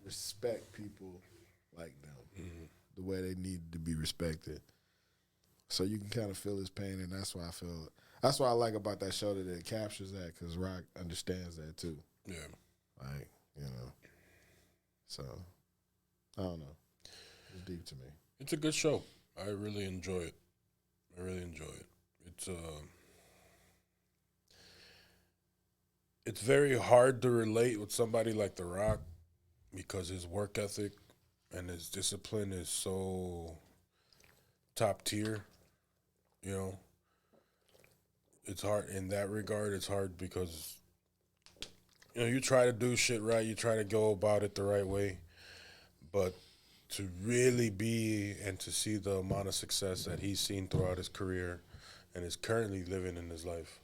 respect people like them the way they needed to be respected. So you can kind of feel his pain, and that's why that's what I like about that show, that it captures that, because Rock understands that too. Yeah. Like, you know. So, I don't know. It's deep to me. It's a good show. I really enjoy it. It's very hard to relate with somebody like The Rock because his work ethic and his discipline is so top tier, you know. It's hard in that regard. It's hard because, you know, you try to do shit right, you try to go about it the right way, but to really be and to see the amount of success that he's seen throughout his career and is currently living in his life,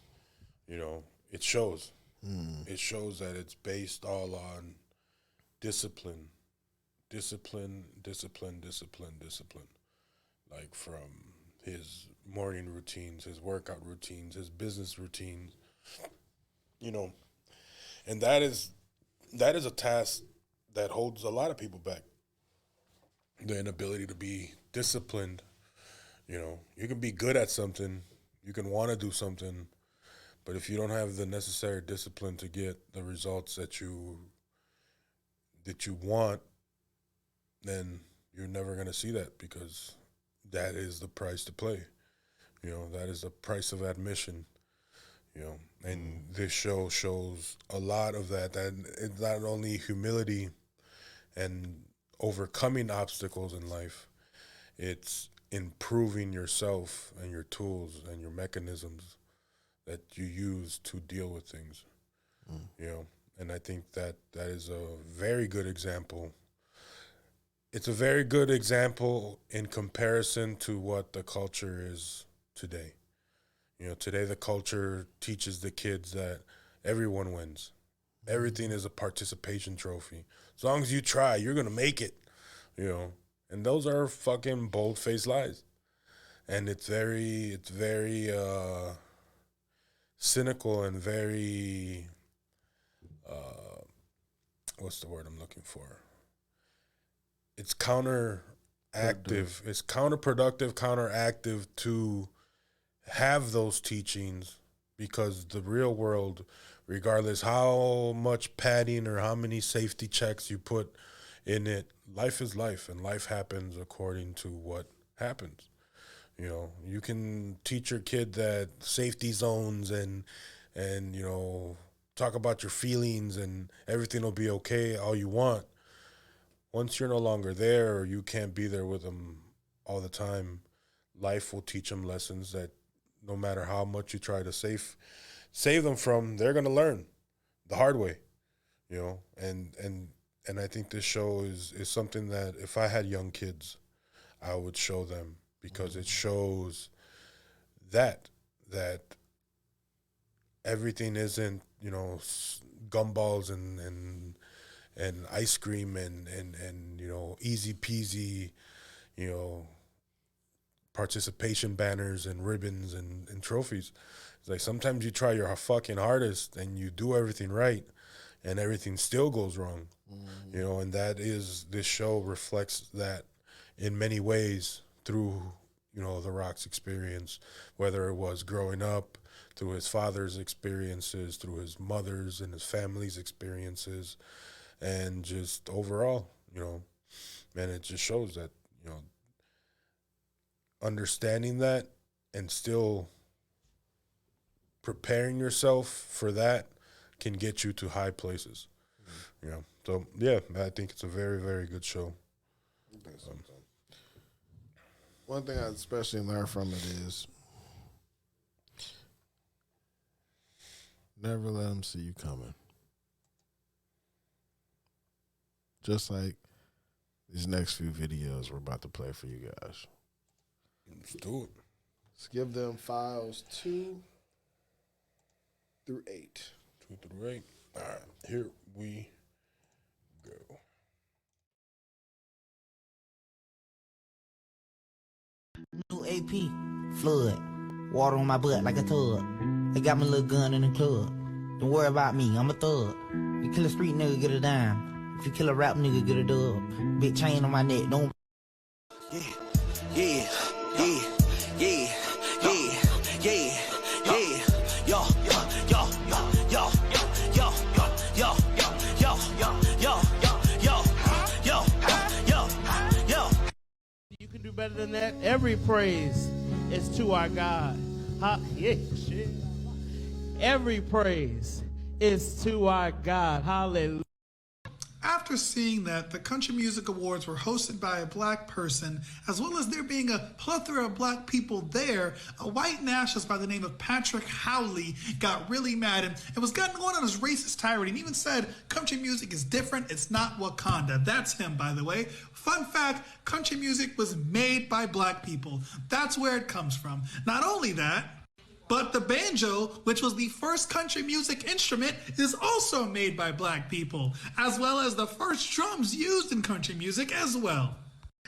you know, it shows. It shows that it's based all on discipline. Like from his morning routines, his workout routines, his business routines, you know, and that is a task that holds a lot of people back. The inability to be disciplined, you know, you can be good at something, you can want to do something, but if you don't have the necessary discipline to get the results that you want, then you're never going to see that, because that is the price to play. You know, that is the price of admission, you know, and this show shows a lot of that it's not only humility and overcoming obstacles in life, it's improving yourself and your tools and your mechanisms that you use to deal with things, you know. And I think that is a very good example. It's a very good example in comparison to what the culture is today. You know, today the culture teaches the kids that everyone wins. Everything is a participation trophy. As long as you try, you're going to make it, you know. And those are fucking bold-faced lies. And it's very cynical and very what's the word I'm looking for? It's counteractive. It's counterproductive, counteractive to have those teachings, because the real world, regardless how much padding or how many safety checks you put in it, life is life, and life happens according to what happens. You know, you can teach your kid that safety zones and you know, talk about your feelings and everything will be okay all you want. Once you're no longer there, or you can't be there with them all the time, life will teach them lessons that no matter how much you try to save them from, they're going to learn the hard way, you know. And I think this show is something that if I had young kids, I would show them, because it shows that everything isn't, you know, gumballs and ice cream and you know, easy peasy, you know, participation banners and ribbons and trophies. It's like sometimes you try your fucking hardest and you do everything right and everything still goes wrong. You know, and this show reflects that in many ways through, you know, The Rock's experience, whether it was growing up, through his father's experiences, through his mother's and his family's experiences, and just overall, you know, man, it just shows that, you know, understanding that and still preparing yourself for that can get you to high places. You know, so yeah, I think it's a very, very good show. One thing I especially learned from it is never let them see you coming. Just like these next few videos we're about to play for you guys. Let's do it. Let's give them files 2 through 8. 2 through 8. All right, here we go. New AP, flood, water on my butt like a tub. They got my little gun in the club. Don't worry about me, I'm a thug. You kill a street nigga, get a dime. If you kill a rap nigga, get a dub. Big chain on my neck, don't. Yeah, yeah, yeah, yeah, yeah, yeah, yeah. Yo, yo, yo, yo, yo, yo, yo, yo, yo, yo, yo, yo, yo, yo. You can do better than that. Every praise is to our God. Yeah, shit. Every praise is to our God. Hallelujah. After seeing that the Country Music Awards were hosted by a black person, as well as there being a plethora of black people there, a white nationalist by the name of Patrick Howley got really mad and was going on his racist tirade and even said country music is different, it's not Wakanda. That's him, by the way. Fun fact, country music was made by black people. That's where it comes from. Not only that, but the banjo, which was the first country music instrument, is also made by black people, as well as the first drums used in country music as well.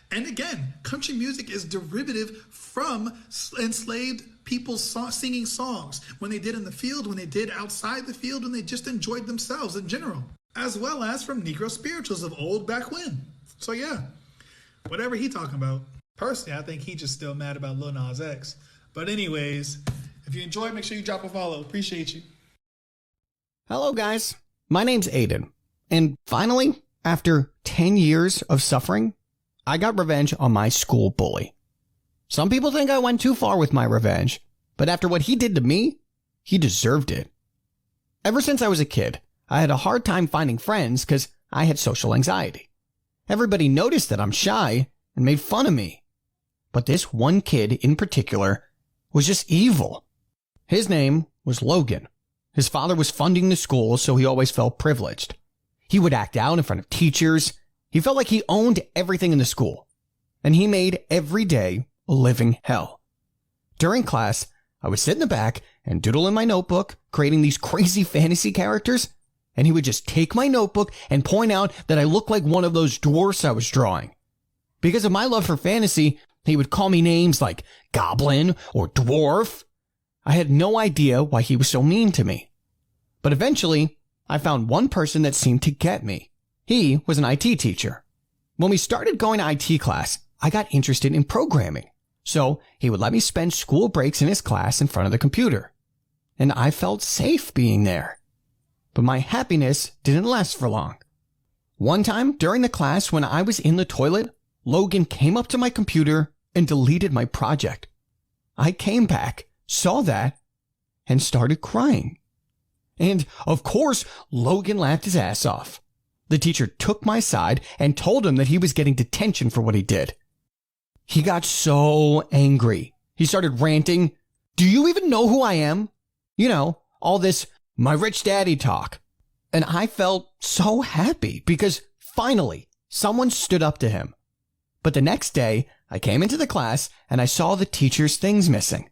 And again, country music is derivative from enslaved people singing songs, when they did in the field, when they did outside the field, when they just enjoyed themselves in general, as well as from Negro spirituals of old back when. So yeah, whatever he talking about. Personally, I think he just still mad about Lil Nas X. But anyways, if you enjoyed, make sure you drop a follow. Appreciate you. Hello, guys. My name's Aiden. And finally, after 10 years of suffering, I got revenge on my school bully. Some people think I went too far with my revenge, but after what he did to me, he deserved it. Ever since I was a kid, I had a hard time finding friends because I had social anxiety. Everybody noticed that I'm shy and made fun of me. But this one kid in particular was just evil. His name was Logan. His father was funding the school, so he always felt privileged. He would act out in front of teachers. He felt like he owned everything in the school. And he made every day a living hell. During class, I would sit in the back and doodle in my notebook, creating these crazy fantasy characters, and he would just take my notebook and point out that I looked like one of those dwarfs I was drawing. Because of my love for fantasy, he would call me names like Goblin or Dwarf. I had no idea why he was so mean to me. But eventually, I found one person that seemed to get me. He was an IT teacher. When we started going to IT class, I got interested in programming. So he would let me spend school breaks in his class in front of the computer. And I felt safe being there. But my happiness didn't last for long. One time during the class when I was in the toilet, Logan came up to my computer and deleted my project. I came back, saw that, and started crying. And of course, Logan laughed his ass off. The teacher took my side and told him that he was getting detention for what he did. He got so angry. He started ranting, "Do you even know who I am?" You know, all this my rich daddy talk. And I felt so happy because finally someone stood up to him. But the next day, I came into the class and I saw the teacher's things missing.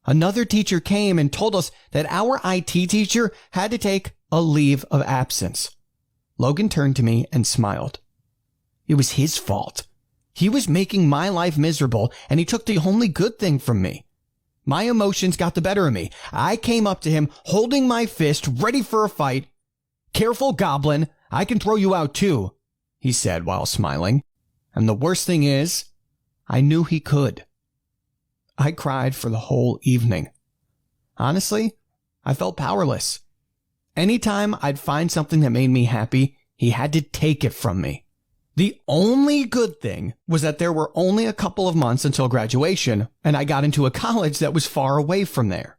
Another teacher came and told us that our IT teacher had to take a leave of absence. Logan turned to me and smiled. It was his fault. He was making my life miserable and he took the only good thing from me. My emotions got the better of me. I came up to him holding my fist ready for a fight. "Careful, Goblin. I can throw you out too," he said while smiling. And the worst thing is, I knew he could. I cried for the whole evening. Honestly, I felt powerless. Anytime I'd find something that made me happy, he had to take it from me. The only good thing was that there were only a couple of months until graduation, and I got into a college that was far away from there.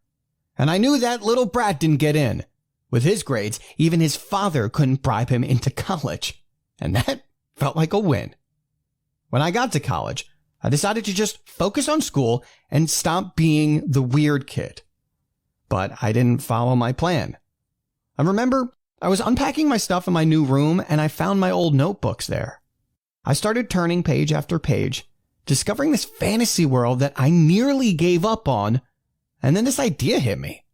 And I knew that little brat didn't get in. With his grades, even his father couldn't bribe him into college. And that felt like a win. When I got to college, I decided to just focus on school and stop being the weird kid. But I didn't follow my plan. I remember I was unpacking my stuff in my new room and I found my old notebooks there. I started turning page after page, discovering this fantasy world that I nearly gave up on, and then this idea hit me.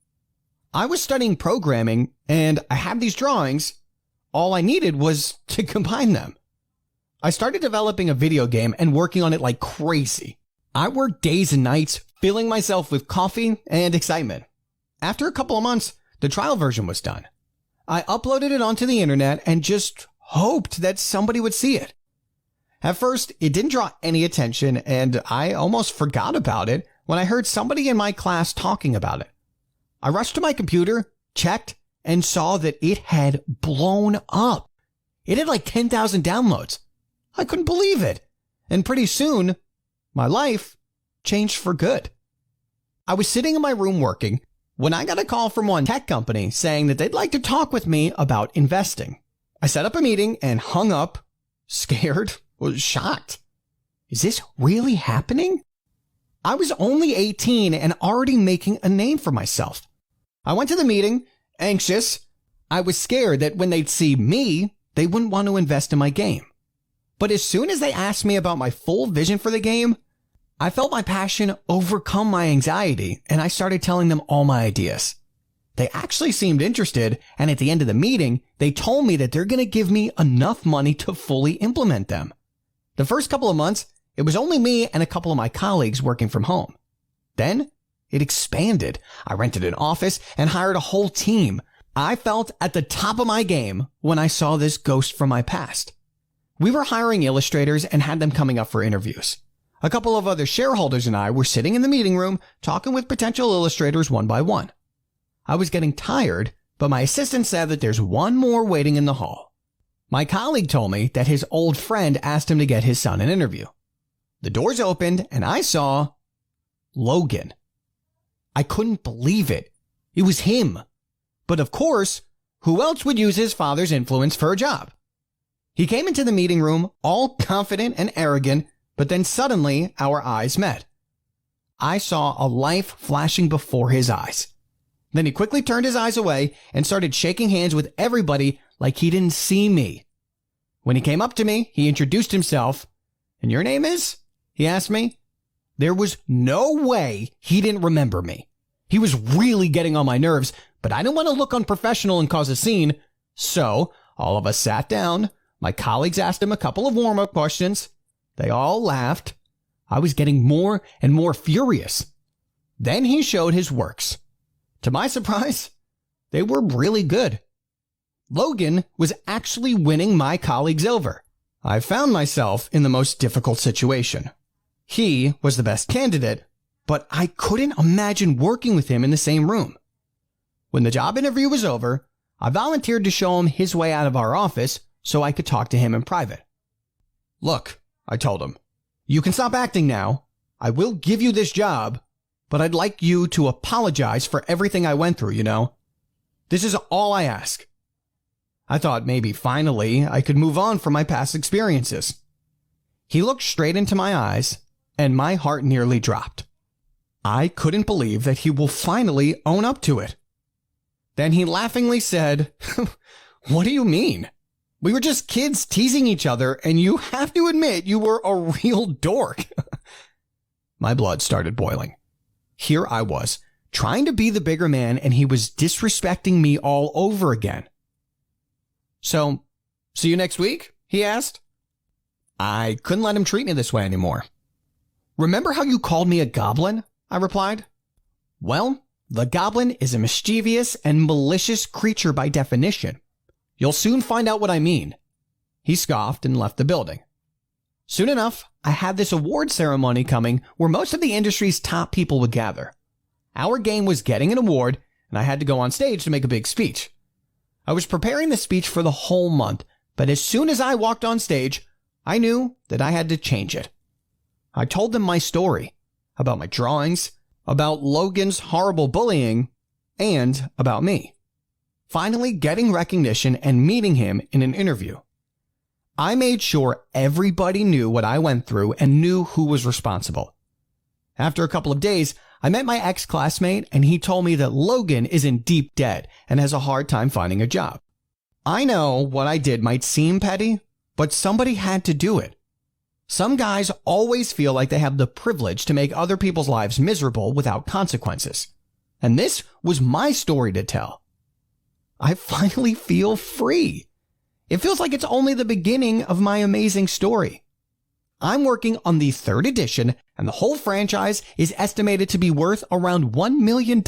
I was studying programming and I had these drawings. All I needed was to combine them. I started developing a video game and working on it like crazy. I worked days and nights, filling myself with coffee and excitement. After a couple of months, the trial version was done. I uploaded it onto the internet and just hoped that somebody would see it. At first, it didn't draw any attention and I almost forgot about it when I heard somebody in my class talking about it. I rushed to my computer, checked, and saw that it had blown up. It had like 10,000 downloads. I couldn't believe it. And pretty soon, my life changed for good. I was sitting in my room working when I got a call from one tech company saying that they'd like to talk with me about investing. I set up a meeting and hung up, scared, was shocked. Is this really happening? I was only 18 and already making a name for myself. I went to the meeting, anxious. I was scared that when they'd see me, they wouldn't want to invest in my game. But as soon as they asked me about my full vision for the game, I felt my passion overcome my anxiety and I started telling them all my ideas. They actually seemed interested, and at the end of the meeting, they told me that they're going to give me enough money to fully implement them. The first couple of months, it was only me and a couple of my colleagues working from home. Then it expanded. I rented an office and hired a whole team. I felt at the top of my game when I saw this ghost from my past. We were hiring illustrators and had them coming up for interviews. A couple of other shareholders and I were sitting in the meeting room talking with potential illustrators one by one. I was getting tired, but my assistant said that there's one more waiting in the hall. My colleague told me that his old friend asked him to get his son an interview. The doors opened and I saw Logan. I couldn't believe it. It was him. But of course, who else would use his father's influence for a job? He came into the meeting room all confident and arrogant, but then suddenly our eyes met. I saw a life flashing before his eyes. Then he quickly turned his eyes away and started shaking hands with everybody like he didn't see me. When he came up to me, he introduced himself. "And your name is?" he asked me. There was no way he didn't remember me. He was really getting on my nerves, but I didn't want to look unprofessional and cause a scene. So all of us sat down. My colleagues asked him a couple of warm-up questions. They all laughed. I was getting more and more furious. Then he showed his works. To my surprise, they were really good. Logan was actually winning my colleagues over. I found myself in the most difficult situation. He was the best candidate, but I couldn't imagine working with him in the same room. When the job interview was over, I volunteered to show him his way out of our office so I could talk to him in private. Look, I told him, you can stop acting now. I will give you this job, but I'd like you to apologize for everything I went through, you know? This is all I ask. I thought maybe finally I could move on from my past experiences. He looked straight into my eyes, and my heart nearly dropped. I couldn't believe that he will finally own up to it. Then he laughingly said, "What do you mean? We were just kids teasing each other, and you have to admit you were a real dork." My blood started boiling. Here I was, trying to be the bigger man, and he was disrespecting me all over again. "So, see you next week?" he asked. I couldn't let him treat me this way anymore. "Remember how you called me a goblin?" I replied. "Well, the goblin is a mischievous and malicious creature by definition. You'll soon find out what I mean." He scoffed and left the building. Soon enough, I had this award ceremony coming where most of the industry's top people would gather. Our game was getting an award, and I had to go on stage to make a big speech. I was preparing the speech for the whole month, but as soon as I walked on stage, I knew that I had to change it. I told them my story, about my drawings, about Logan's horrible bullying, and about me. Finally getting recognition and meeting him in an interview. I made sure everybody knew what I went through and knew who was responsible. After a couple of days, I met my ex-classmate, and he told me that Logan is in deep debt and has a hard time finding a job. I know what I did might seem petty, but somebody had to do it. Some guys always feel like they have the privilege to make other people's lives miserable without consequences. And this was my story to tell. I finally feel free. It feels like it's only the beginning of my amazing story. I'm working on the 3rd edition, and the whole franchise is estimated to be worth around $1 million.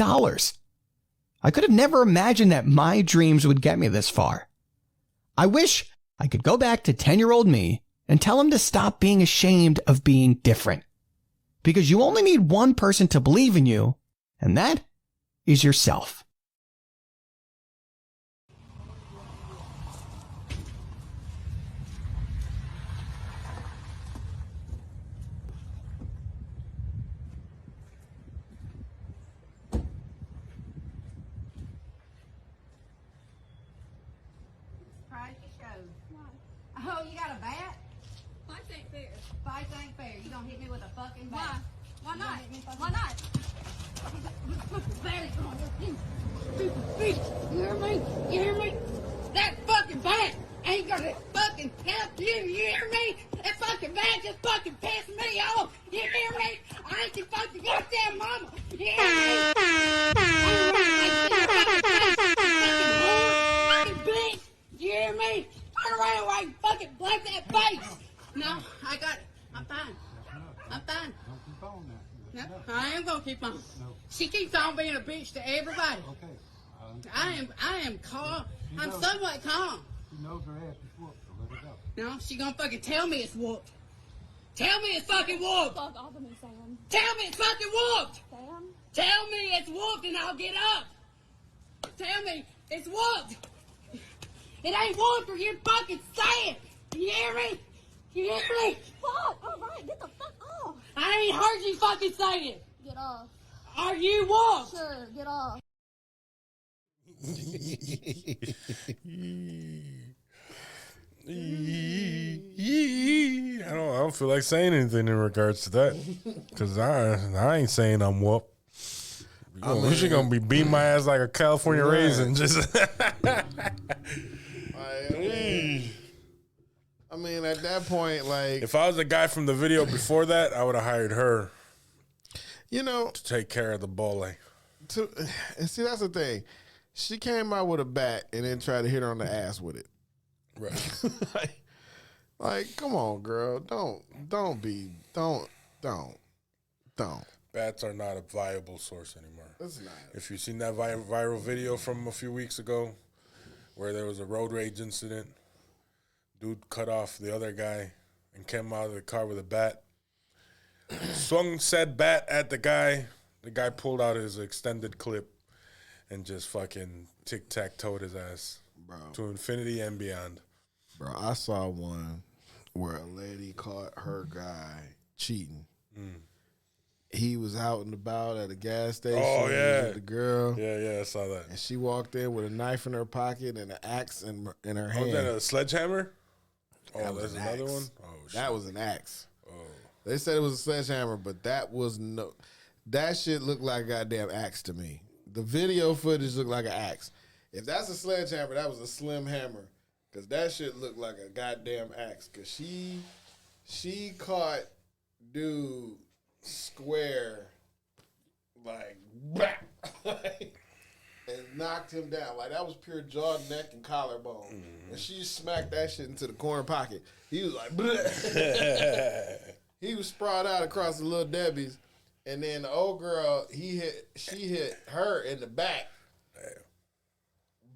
I could have never imagined that my dreams would get me this far. I wish I could go back to 10-year-old me and tell him to stop being ashamed of being different. Because you only need one person to believe in you, and that is yourself. Oh, you got a bat? Fights ain't fair. Fights ain't fair. You gonna hit me with a fucking bat? Why not? Why not? Stupid bitch. You hear me? You hear me? That fucking bat ain't gonna fucking help you. You hear me? That fucking bat just fucking pissed me off. You hear me? I ain't your fucking goddamn mama. You hear me? Fucking bitch. You hear me? Turn around while you fucking black that face. No, I got it. I'm fine. I'm fine. Don't keep on that. No, I am gonna keep on. She keeps on being a bitch to everybody. Okay. I am calm. I'm somewhat calm. She knows her ass is whooped, so let her go. No, she gonna fucking tell me it's whooped. Tell me it's fucking whooped. Fuck off of me, Sam. Tell me it's fucking whooped. Sam? Tell me it's whooped and I'll get up. Tell me it's whooped. It ain't whooped or you'd fucking say it. You hear me? You hear me? Fuck! Alright, get the fuck off. I ain't heard you fucking say it. Get off. Are you whooped? Sure, get off. I don't feel like saying anything in regards to that because I ain't saying I'm whooped. She's gonna be beating my ass like a California raisin. Just I mean, at that point, like, if I was the guy from the video before that, I would have hired her. You know, to take care of the bully. And see, that's the thing. She came out with a bat and then tried to hit her on the ass with it. Right. like, come on, girl. Don't. Bats are not a viable source anymore. It's not. If you've seen that viral video from a few weeks ago where there was a road rage incident. Dude cut off the other guy and came out of the car with a bat. Swung said bat at the guy. The guy pulled out his extended clip and just fucking tic-tac-toed his ass to infinity and beyond. Bro, I saw one where a lady caught her guy cheating. He was out and about at a gas station. Oh, yeah. With the girl. Yeah, I saw that. And she walked in with a knife in her pocket and an axe in her Oh, hand. was that a sledgehammer? That Oh, was there's an another axe. one? Oh, shit. That was an axe. Oh. They said it was a sledgehammer, but that was no. That shit looked like a goddamn axe to me. The video footage looked like an axe. If that's a sledgehammer, that was a slim hammer. Because that shit looked like a goddamn axe. Because she caught dude square, like, and knocked him down. Like, that was pure jaw, neck, and collarbone. And she smacked that shit into the corner pocket. He was like, he was sprawled out across the Little Debbie's. And then the old girl, she hit her in the back.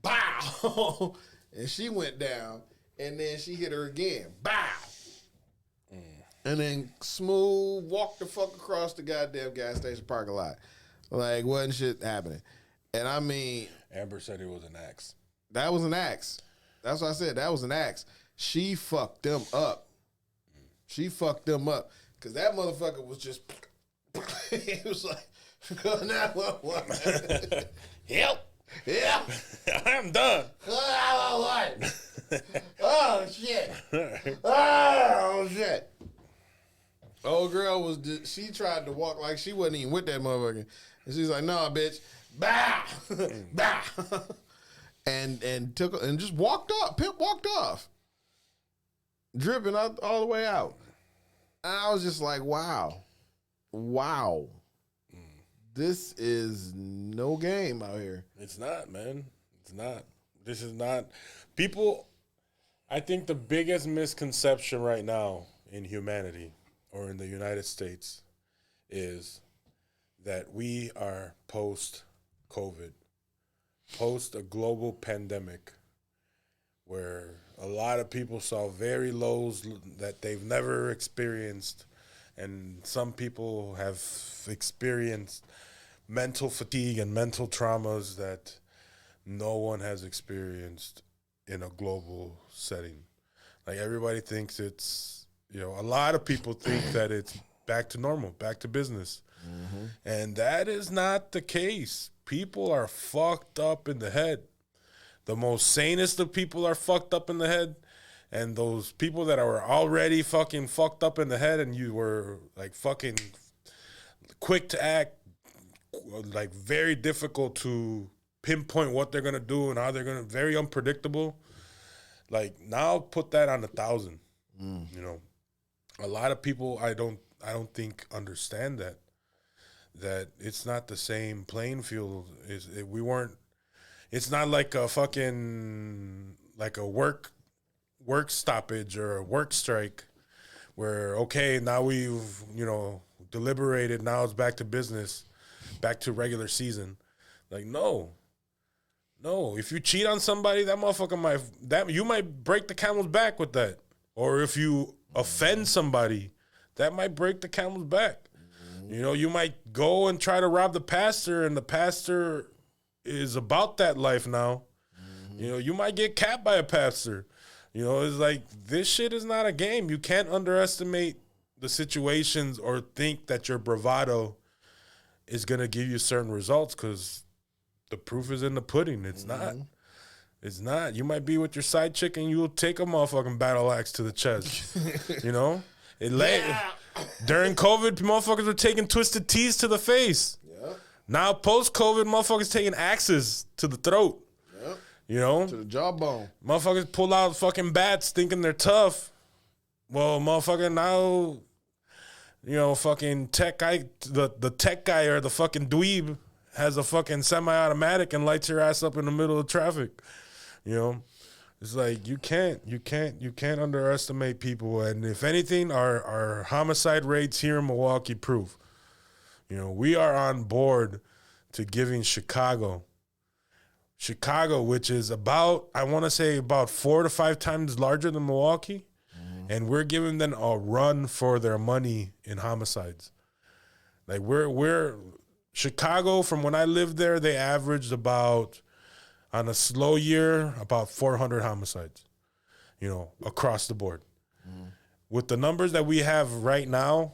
Bow! And she went down. And then she hit her again. Bow! And then smooth walked the fuck across the goddamn gas station parking lot. Like, wasn't shit happening. And I mean... Amber said it was an axe. That was an axe. That's what I said. That was an axe. She fucked them up. She fucked them up. Because that motherfucker was just... He was like, go 911. Help! Yeah. I'm done. 911. Oh, shit. Oh, shit. Old girl was, she tried to walk like she wasn't even with that motherfucker. And she's like, no, bitch. Bah! Bah! And took and just walked off. Pimp walked off. Dripping out all the way out. And I was just like, wow. Wow. This is no game out here. It's not, man. It's not. This is not. People, I think the biggest misconception right now in humanity or in the United States is that we are post-COVID, post a global pandemic where a lot of people saw very lows that they've never experienced, and some people have experienced mental fatigue and mental traumas that no one has experienced in a global setting. Like, everybody thinks it's, a lot of people think that it's back to normal, back to business. And that is not the case. People are fucked up in the head. The most sanest of people are fucked up in the head. And those people that are already fucking fucked up in the head and you were like fucking quick to act, like very difficult to pinpoint what they're going to do and how they're going to, very unpredictable. Like, now put that on 1,000. A lot of people I don't think understand that it's not the same playing field. It's not like a fucking, like a work stoppage or a work strike where, okay, now we've, deliberated, now it's back to business, back to regular season. Like, no, if you cheat on somebody, that motherfucker you might break the camel's back with that. Or if you offend somebody, that might break the camel's back. You might go and try to rob the pastor, and the pastor is about that life now. You might get capped by a pastor. It's like, this shit is not a game. You can't underestimate the situations or think that your bravado is going to give you certain results, because the proof is in the pudding. It's not. It's not. You might be with your side chick and you'll take a motherfucking battle axe to the chest. During COVID, motherfuckers were taking twisted teas to the face. Yep. Now, post-COVID, motherfuckers taking axes to the throat. Yep. To the jawbone. Motherfuckers pull out fucking bats thinking they're tough. Well, motherfucker, now, fucking tech guy, the tech guy or the fucking dweeb has a fucking semi-automatic and lights your ass up in the middle of traffic. It's like, you can't underestimate people. And if anything, our homicide rates here in Milwaukee prove, we are on board to giving Chicago Chicago, which is about, I want to say about 4 to 5 times larger than Milwaukee. And we're giving them a run for their money in homicides. Like we're Chicago, from when I lived there, they averaged about, on a slow year, about 400 homicides, you know, across the board. With the numbers that we have right now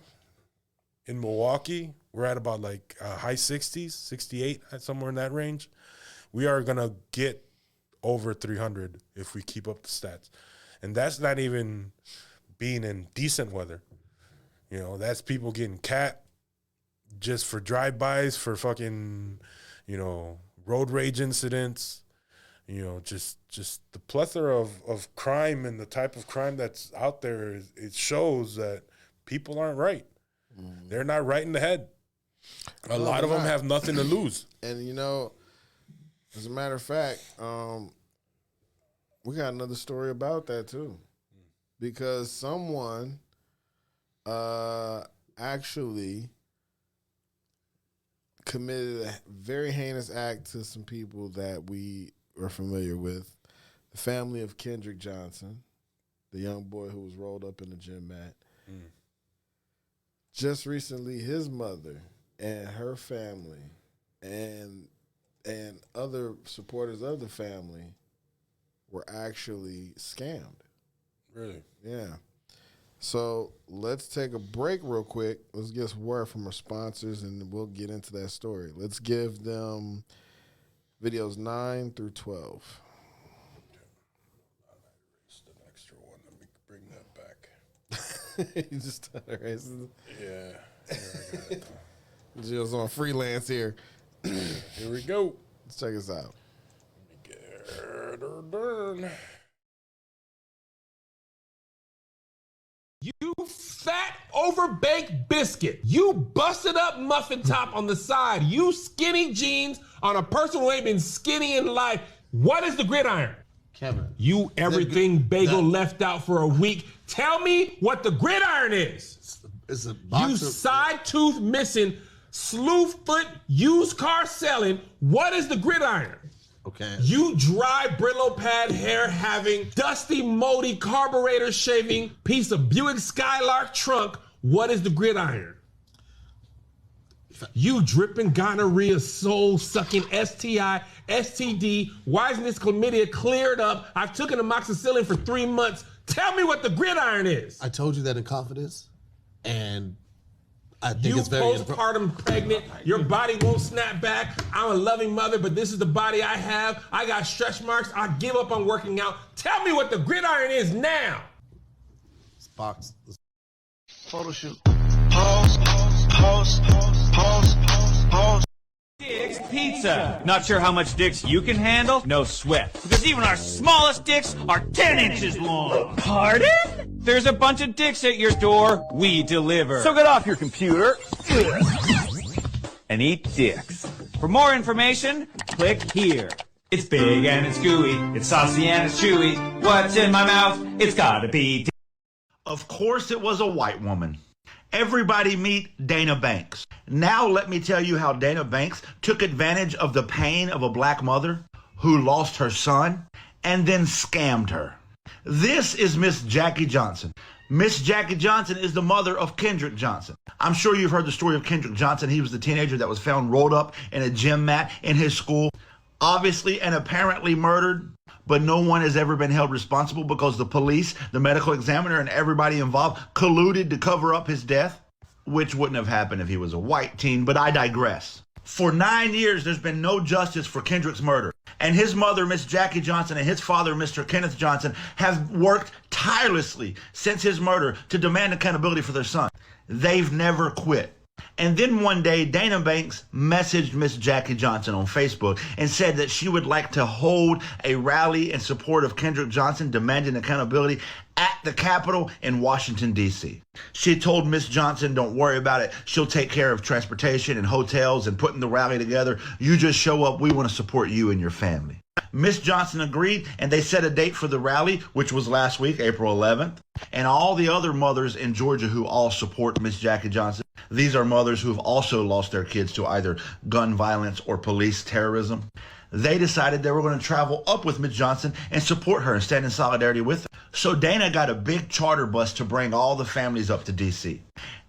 in Milwaukee, we're at about like high 60s, 68, somewhere in that range. We are going to get over 300 if we keep up the stats. And that's not even being in decent weather. You know, that's people getting cat just for drive-bys, for fucking, you know, road rage incidents. You know, just the plethora of crime and the type of crime that's out there, it shows that people aren't right. They're not right in the head. A lot of them have nothing to lose. And, you know, as a matter of fact, we got another story about that too. Because someone actually committed a very heinous act to some people that we are familiar with. The family of Kendrick Johnson, the young boy who was rolled up in the gym mat. Just recently, his mother and her family and other supporters of the family were actually scammed. Really? Yeah. So let's take a break real quick. Let's get some word from our sponsors, and we'll get into that story. Let's give them videos 9 through 12. Just an extra one. Let me bring that back. You just started racing. Yeah. Here, I got it. Jill's on freelance here. Here we go. Let's check this out. Let me get her done. You fat, overbaked biscuit. You busted up muffin top on the side. You skinny jeans on a person who ain't been skinny in life. What is the gridiron? Kevin. You everything bagel left out for a week. Tell me what the gridiron is. It's a box you of side tooth missing, slew foot, used car selling. What is the gridiron? Okay. You dry Brillo pad hair having, dusty, moldy carburetor shaving, piece of Buick Skylark trunk. What is the gridiron? You dripping gonorrhea, soul sucking, STI, STD. Why isn't this chlamydia cleared up? I've taken amoxicillin for 3 months. Tell me what the gridiron is. I told you that in confidence, and I think You it's very postpartum pregnant, your body won't snap back. I'm a loving mother, but this is the body I have. I got stretch marks. I give up on working out. Tell me what the gridiron is now. This box. Photo shoot. Pause, pause, pause, pause. Dick's Pizza. Not sure how much dicks you can handle? No sweat. Because even our smallest dicks are 10 inches long. Pardon? There's a bunch of dicks at your door. We deliver. So get off your computer and eat dicks. For more information, click here. It's big and it's gooey. It's saucy and it's chewy. What's in my mouth? It's gotta be dick. Of course it was a white woman. Everybody meet Dana Banks. Now let me tell you how Dana Banks took advantage of the pain of a black mother who lost her son and then scammed her. This is Miss Jackie Johnson. Miss Jackie Johnson is the mother of Kendrick Johnson. I'm sure you've heard the story of Kendrick Johnson. He was the teenager that was found rolled up in a gym mat in his school, obviously and apparently murdered. But no one has ever been held responsible because the police, the medical examiner, and everybody involved colluded to cover up his death, which wouldn't have happened if he was a white teen, but I digress. For 9 years, there's been no justice for Kendrick's murder. And his mother, Miss Jackie Johnson, and his father, Mr. Kenneth Johnson, have worked tirelessly since his murder to demand accountability for their son. They've never quit. And then one day, Dana Banks messaged Miss Jackie Johnson on Facebook and said that she would like to hold a rally in support of Kendrick Johnson demanding accountability at the Capitol in Washington, D.C. She told Miss Johnson, don't worry about it. She'll take care of transportation and hotels and putting the rally together. You just show up. We want to support you and your family. Miss Johnson agreed, and they set a date for the rally, which was last week, April 11th. And all the other mothers in Georgia who all support Miss Jackie Johnson, these are mothers who have also lost their kids to either gun violence or police terrorism. they decided they were going to travel up with Miss Johnson and support her and stand in solidarity with her. So Dana got a big charter bus to bring all the families up to D.C.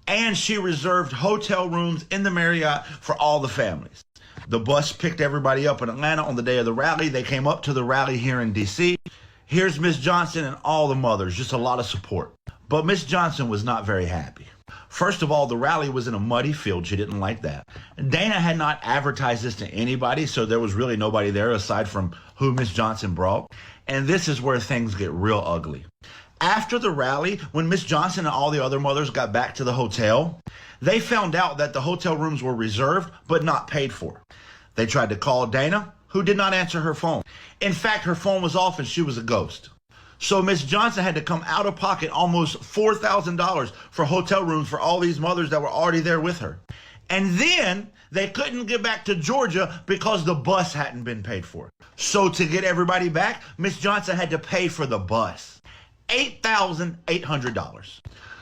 And she reserved hotel rooms in the Marriott for all the families. The bus picked everybody up in Atlanta on the day of the rally. They came up to the rally here in D.C. Here's Miss Johnson and all the mothers, just a lot of support. But Miss Johnson was not very happy. First of all, the rally was in a muddy field. She didn't like that. Dana had not advertised this to anybody, so there was really nobody there aside from who Miss Johnson brought. And this is where things get real ugly. After the rally, when Miss Johnson and all the other mothers got back to the hotel, they found out that the hotel rooms were reserved but not paid for. They tried to call Dana, who did not answer her phone. In fact, her phone was off and she was a ghost. So Miss Johnson had to come out of pocket almost $4,000 for hotel rooms for all these mothers that were already there with her. And then they couldn't get back to Georgia because the bus hadn't been paid for. So to get everybody back, Miss Johnson had to pay for the bus. $8,800.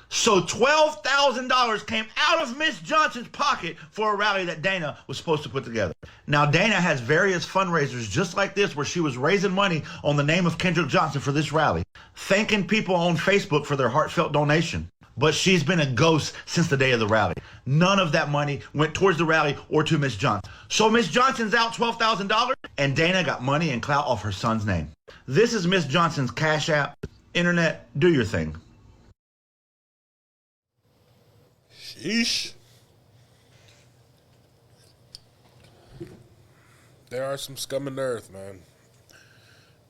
So $12,000 came out of Miss Johnson's pocket for a rally that Dana was supposed to put together. Now, Dana has various fundraisers just like this where she was raising money on the name of Kendrick Johnson for this rally, thanking people on Facebook for their heartfelt donation. But she's been a ghost since the day of the rally. None of that money went towards the rally or to Miss Johnson. So Miss Johnson's out $12,000 and Dana got money and clout off her son's name. This is Miss Johnson's Cash App. Internet, do your thing. Sheesh. There are some scum in the earth, man.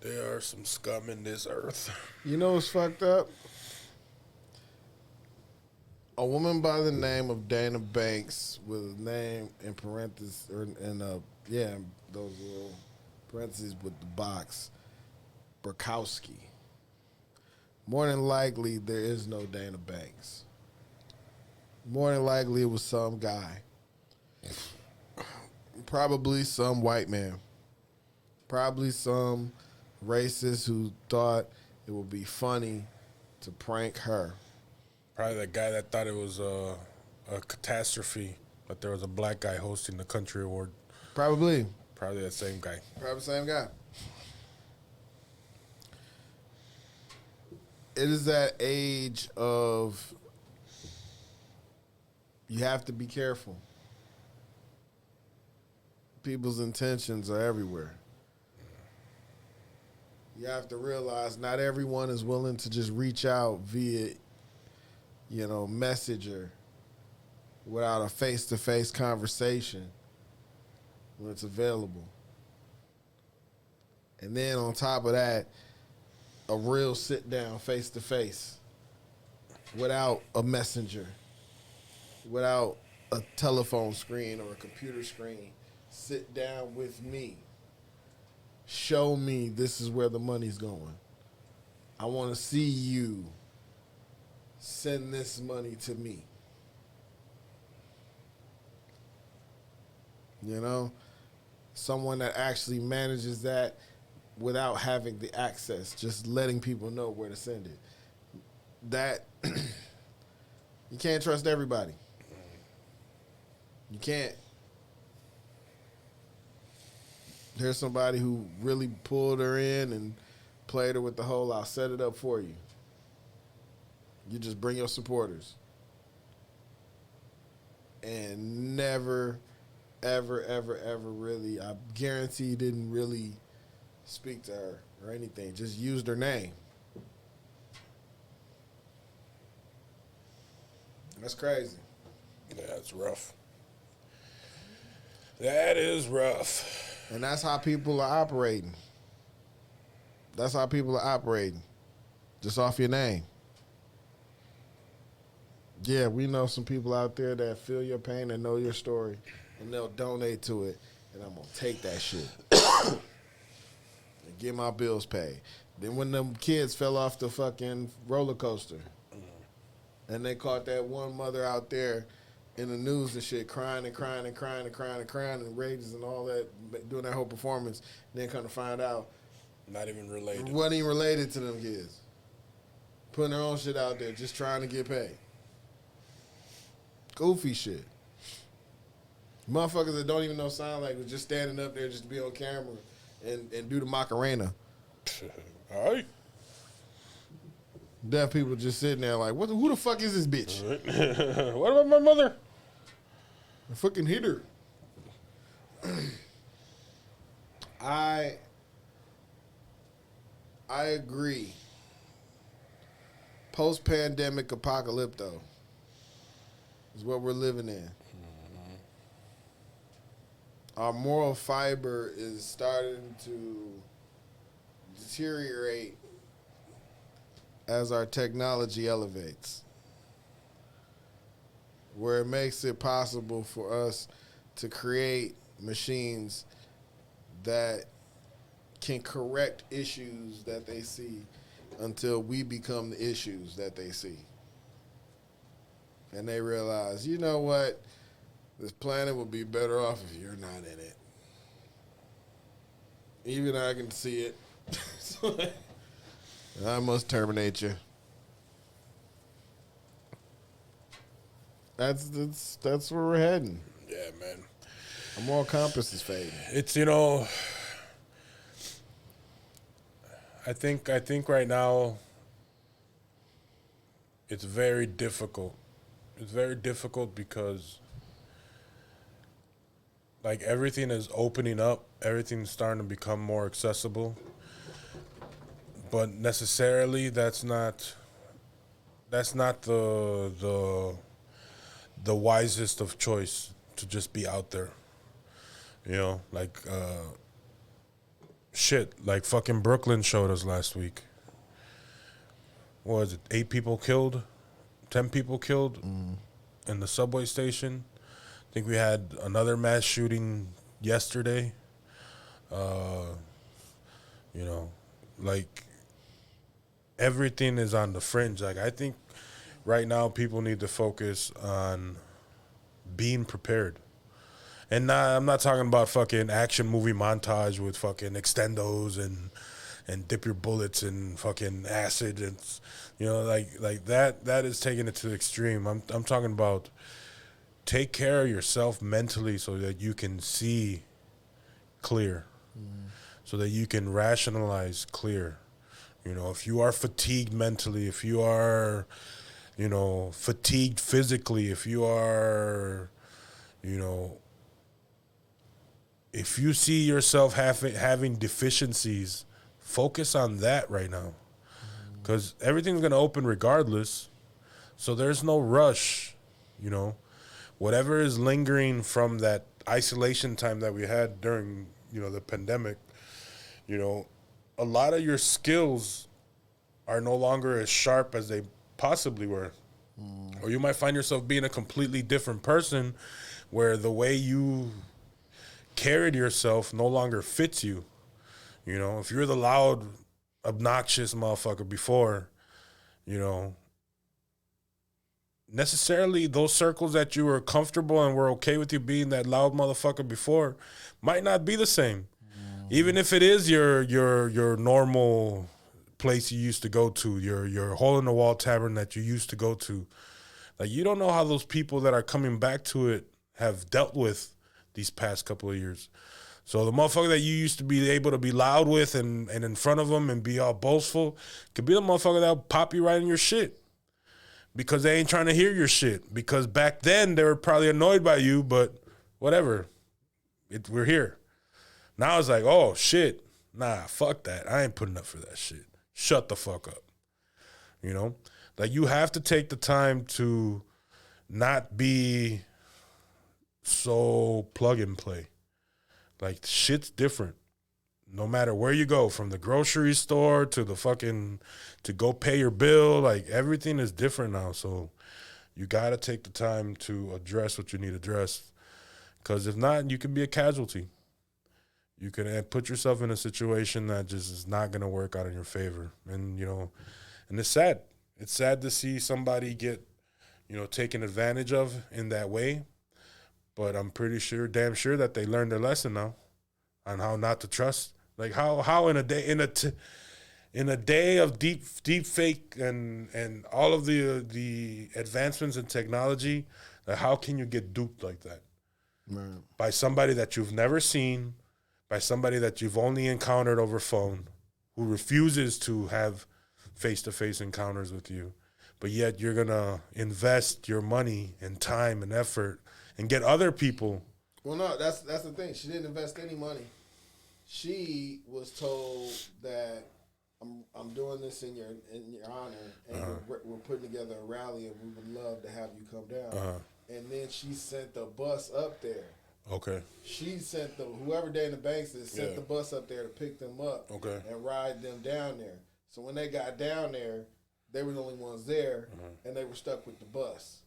There are some scum in this earth. You know what's fucked up? A woman by the name of Dana Banks with a name in parentheses, those little parentheses with the box, Burkowski. More than likely, there is no Dana Banks. More than likely, it was some guy. Probably some white man. Probably some racist who thought it would be funny to prank her. Probably that guy that thought it was a catastrophe that there was a black guy hosting the country award. Probably that same guy. Probably the same guy. It is that age of you have to be careful. People's intentions are everywhere. You have to realize not everyone is willing to just reach out via, messenger without a face-to-face conversation when it's available. And then on top of that, a real sit-down face-to-face without a messenger, without a telephone screen or a computer screen. Sit down with me. Show me this is where the money's going. I want to see you send this money to me. Someone that actually manages that without having the access, just letting people know where to send it. That, you can't trust everybody. You can't. There's somebody who really pulled her in and played her with the whole, I'll set it up for you. You just bring your supporters. And never, ever, ever, ever really, I guarantee didn't really speak to her or anything. Just used her name. That's crazy. Yeah, it's rough. That is rough. And that's how people are operating. That's how people are operating. Just off your name. Yeah, we know some people out there that feel your pain and know your story, and they'll donate to it, and I'm going to take that shit and get my bills paid. Then when them kids fell off the fucking roller coaster, and they caught that one mother out there in the news and shit, crying and crying and crying and crying and crying and rages and all that, doing that whole performance, and then come to find out, not even related. Wasn't even related to them kids. Putting their own shit out there, just trying to get paid. Goofy shit. Motherfuckers that don't even know sign language just standing up there just to be on camera and do the Macarena. All right. Deaf people just sitting there like, who the fuck is this bitch? What about my mother? I fucking hit her. I agree. Post-pandemic apocalypto is what we're living in. Our moral fiber is starting to deteriorate as our technology elevates, where it makes it possible for us to create machines that can correct issues that they see until we become the issues that they see. And they realize, you know what? This planet will be better off if you're not in it. Even I can see it. So I must terminate you. That's where we're heading. Yeah, man. Our moral compass is fading. It's, I think right now it's very difficult. It's very difficult because like everything is opening up, everything's starting to become more accessible. But necessarily that's not the wisest of choice to just be out there. Like like fucking Brooklyn showed us last week. What was it? 8 people killed? 10 people killed in the subway station. I think we had another mass shooting yesterday. Like everything is on the fringe. Like I think right now people need to focus on being prepared. And I'm not talking about fucking action movie montage with fucking extendos and dip your bullets in fucking acid and like that is taking it to the extreme. I'm talking about take care of yourself mentally so that you can see clear. So that you can rationalize clear. If you are fatigued mentally, if you are fatigued physically, if you are if you see yourself having deficiencies, focus on that right now. Because everything's going to open regardless. So there's no rush, Whatever is lingering from that isolation time that we had during, the pandemic, a lot of your skills are no longer as sharp as they possibly were. Or you might find yourself being a completely different person where the way you carried yourself no longer fits you. If you're the loud, obnoxious motherfucker before, necessarily those circles that you were comfortable and were okay with you being that loud motherfucker before might not be the same. Even if it is your normal place you used to go to, your hole in the wall tavern that you used to go to. Like you don't know how those people that are coming back to it have dealt with these past couple of years. So the motherfucker that you used to be able to be loud with and in front of them and be all boastful could be the motherfucker that'll pop you right in your shit. Because they ain't trying to hear your shit. Because back then they were probably annoyed by you, but whatever. We're here. Now it's like, oh, shit. Nah, fuck that. I ain't putting up for that shit. Shut the fuck up. Like you have to take the time to not be so plug and play. Like shit's different. No matter where you go, from the grocery store to the fucking, to go pay your bill, like everything is different now. So you got to take the time to address what you need addressed. Because if not, you can be a casualty. You can put yourself in a situation that just is not going to work out in your favor. And, and it's sad. It's sad to see somebody get, taken advantage of in that way. But I'm pretty sure, damn sure that they learned their lesson now on how not to trust. Like how in a day of deep fake and all of the advancements in technology, like how can you get duped like that? Right. by somebody that you've never seen, by somebody that you've only encountered over phone, who refuses to have face-to-face encounters with you, but yet you're going to invest your money and time and effort and get other people. Well, no, that's the thing. She didn't invest any money. She was told that I'm doing this in your honor, and we're putting together a rally, and we would love to have you come down. And then she sent the bus up there. Okay. She sent whoever Dana Banks is sent the bus up there to pick them up and ride them down there. So when they got down there, they were the only ones there, and they were stuck with the bus.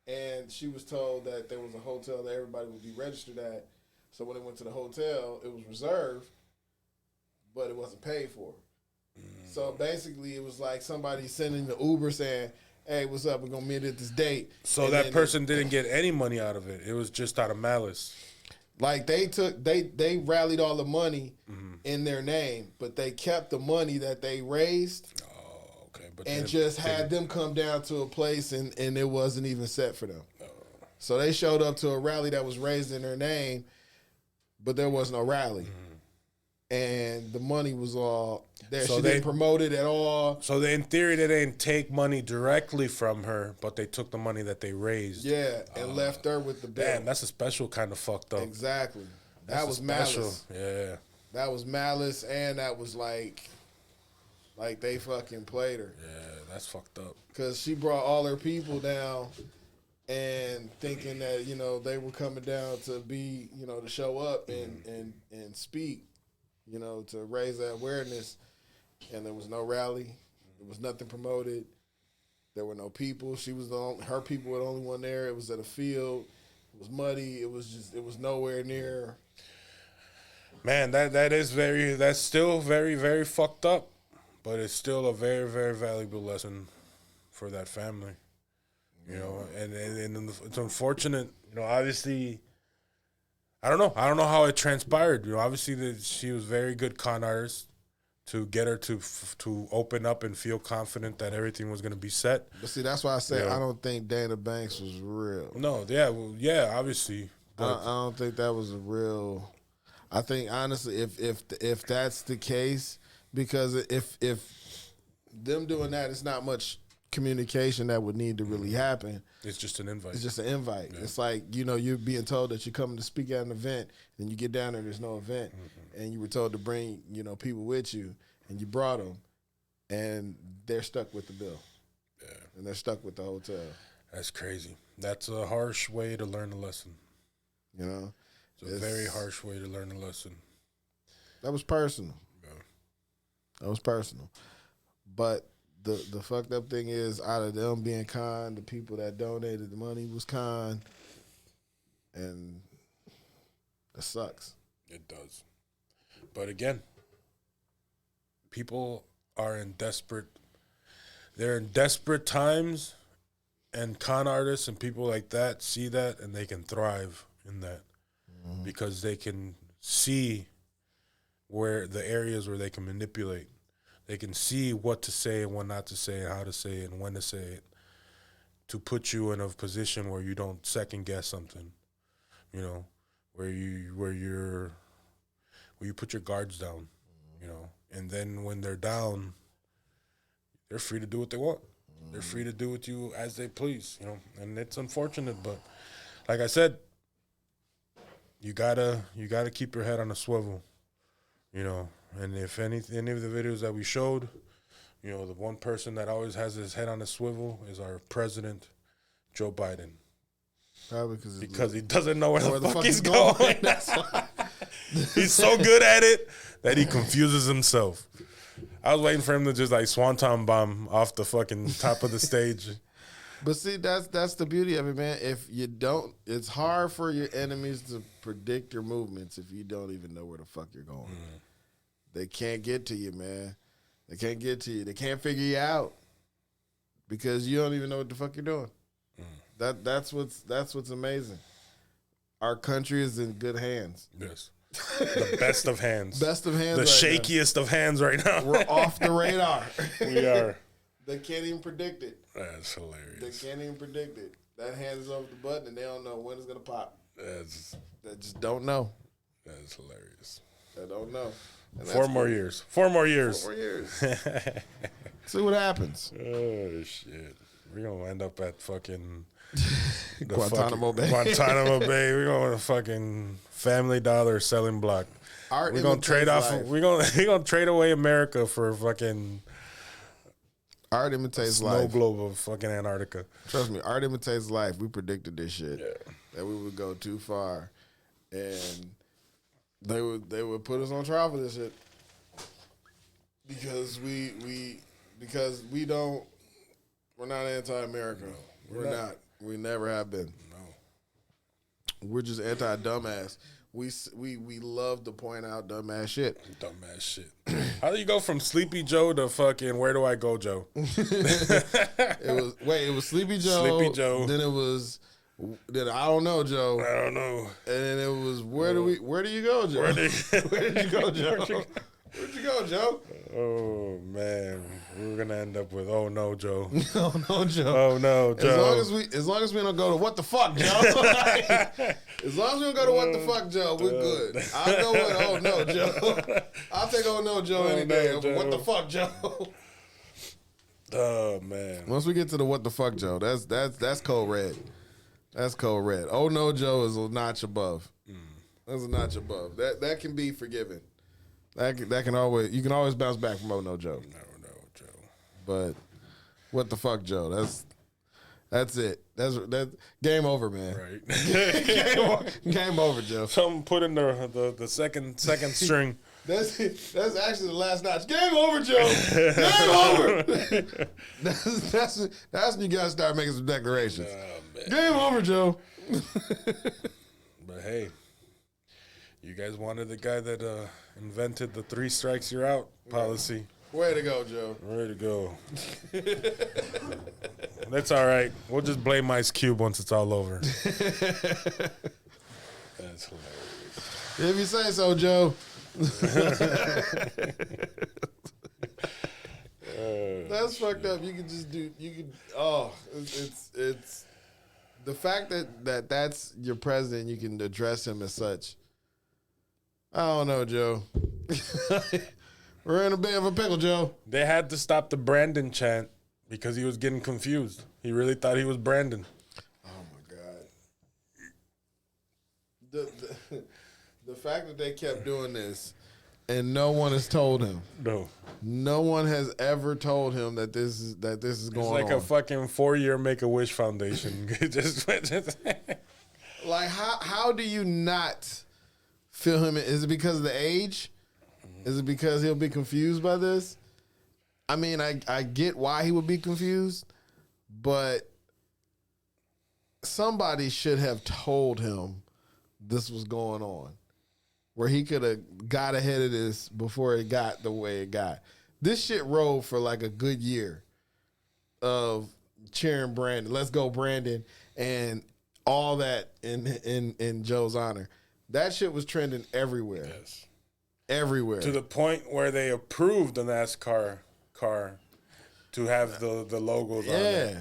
And she was told that there was a hotel that everybody would be registered at. So when they went to the hotel, it was reserved, but it wasn't paid for. So basically, it was like somebody sending the Uber saying, "Hey, what's up? We're gonna meet at this date." So that person didn't get any money out of it. It was just out of malice. Like they rallied all the money in their name, but they kept the money that they raised. But and just had them come down to a place and it wasn't even set for them. So they showed up to a rally that was raised in their name, but there was no rally. And the money was all there. So she didn't promote it at all. So in theory, they didn't take money directly from her, but they took the money that they raised. Yeah, and left her with the bill. Damn, that's a special kind of fucked up. Exactly. That's That was special. malice. Yeah. That was malice, and that was like they fucking played her. Yeah, that's fucked up. Because she brought all her people down and thinking that, they were coming down to be, to show up and speak, to raise that awareness. And there was no rally. There was nothing promoted. There were no people. She was her people were the only one there. It was at a field. It was muddy. It was nowhere near. Man, that's still very, very fucked up. But it's still a very, very valuable lesson for that family, and it's unfortunate, obviously, I don't know how it transpired, obviously she was a very good con artist to get her to open up and feel confident that everything was going to be set. But see, that's why I say I don't think Dana Banks was real. No, obviously. I don't think that was a real, I think honestly, if that's the case, because if them doing that, it's not much communication that would need to really happen. It's just an invite. It's just an invite. Yeah. It's like, you're being told that you're coming to speak at an event, and you get down there, there's no event, and you were told to bring, people with you, and you brought them, and they're stuck with the bill. Yeah. And they're stuck with the hotel. That's crazy. That's a harsh way to learn a lesson. It's a very harsh way to learn a lesson. That was personal. That was personal. But the fucked up thing is, out of them being kind, the people that donated the money was kind. And it sucks. It does. But again, people are they're in desperate times, and con artists and people like that see that, and they can thrive in that because they can see where the areas where they can manipulate. They can see what to say and what not to say and how to say it and when to say it to put you in a position where you don't second guess something, where you put your guards down, and then when they're down, they're free to do what they want. They're free to do with you as they please, and it's unfortunate, but like I said, you gotta keep your head on a swivel. And if any of the videos that we showed, the one person that always has his head on a swivel is our president, Joe Biden. Probably because he doesn't know where the fuck he's going. That's why. He's so good at it that he confuses himself. I was waiting for him to just swanton bomb off the fucking top of the stage. But see, that's the beauty of it, man. If you don't, it's hard for your enemies to predict your movements if you don't even know where the fuck you're going. They can't get to you, man. They can't get to you. They can't figure you out because you don't even know what the fuck you're doing. That's what's amazing. Our country is in good hands. Yes. The best of hands. Best of hands. The shakiest of hands right now. We're off the radar. We are. They can't even predict it. That's hilarious. They can't even predict it. That hand is over the button, and they don't know when it's gonna pop. They just don't know. That's hilarious. They don't know. And 4 more years. 4 more years. 4 more years. See what happens. Oh shit. We're gonna end up at fucking Guantanamo Bay. Guantanamo Bay. We're going to fucking Family Dollar selling block. Art We're gonna trade off. life. We're gonna trade away America for fucking art imitates snow life. globe of fucking Antarctica. Trust me, art imitates life. We predicted this shit. That we would go too far, and they would put us on trial for this shit because we're not anti-America. We're not. We never have been. No. We're just anti-dumbass. We love to point out dumbass shit. Dumbass shit. How do you go from Sleepy Joe to fucking Where Do I Go Joe? It was Sleepy Joe. Sleepy Joe. Then I don't know Joe. I don't know. And then it was Where do you go Joe? Where did you go Joe? Where'd you go Joe? Oh man, we're gonna end up with Oh No Joe. Oh no Joe. Oh no Joe. As long as we don't go to What the Fuck Joe. As long as we don't go to What the Fuck Joe, we're good. I'll go with Oh No Joe. I'll take Oh No Joe any day over What the Fuck Joe. Oh man. Once we get to the What the Fuck Joe, that's code red. That's code red. Oh No Joe is a notch above. That's a notch above. That can be forgiven. That can always, you can always bounce back from Oh No Joe. No Joe. But What the Fuck Joe? That's it. That's game over, man. Right. game over, Joe. Someone put in the second string. That's actually the last notch. Game over, Joe. Game over. that's when you gotta start making some declarations. Game over, Joe. But hey, you guys wanted the guy that invented the 3 strikes you're out policy. Way to go, Joe. Way to go. That's all right. We'll just blame Ice Cube once it's all over. That's hilarious. If you say so, Joe. That's fucked up. You could just do. It's the fact that that's your president. You can address him as such. I don't know, Joe. We're in a bit of a pickle, Joe. They had to stop the Brandon chant because he was getting confused. He really thought he was Brandon. Oh my God. The fact that they kept doing this and no one has told him. No one has ever told him that this is going on. It's like a fucking 4-year Make-A-Wish Foundation. Like how do you not feel him? Is it because of the age? Is it because he'll be confused by this? I mean, I get why he would be confused, but somebody should have told him this was going on, where he could have got ahead of this before it got the way it got. This shit rolled for like a good year of cheering Brandon. Let's go, Brandon, and all that in Joe's honor. That shit was trending everywhere. Yes. Everywhere. To the point where they approved the NASCAR car to have the logos on it.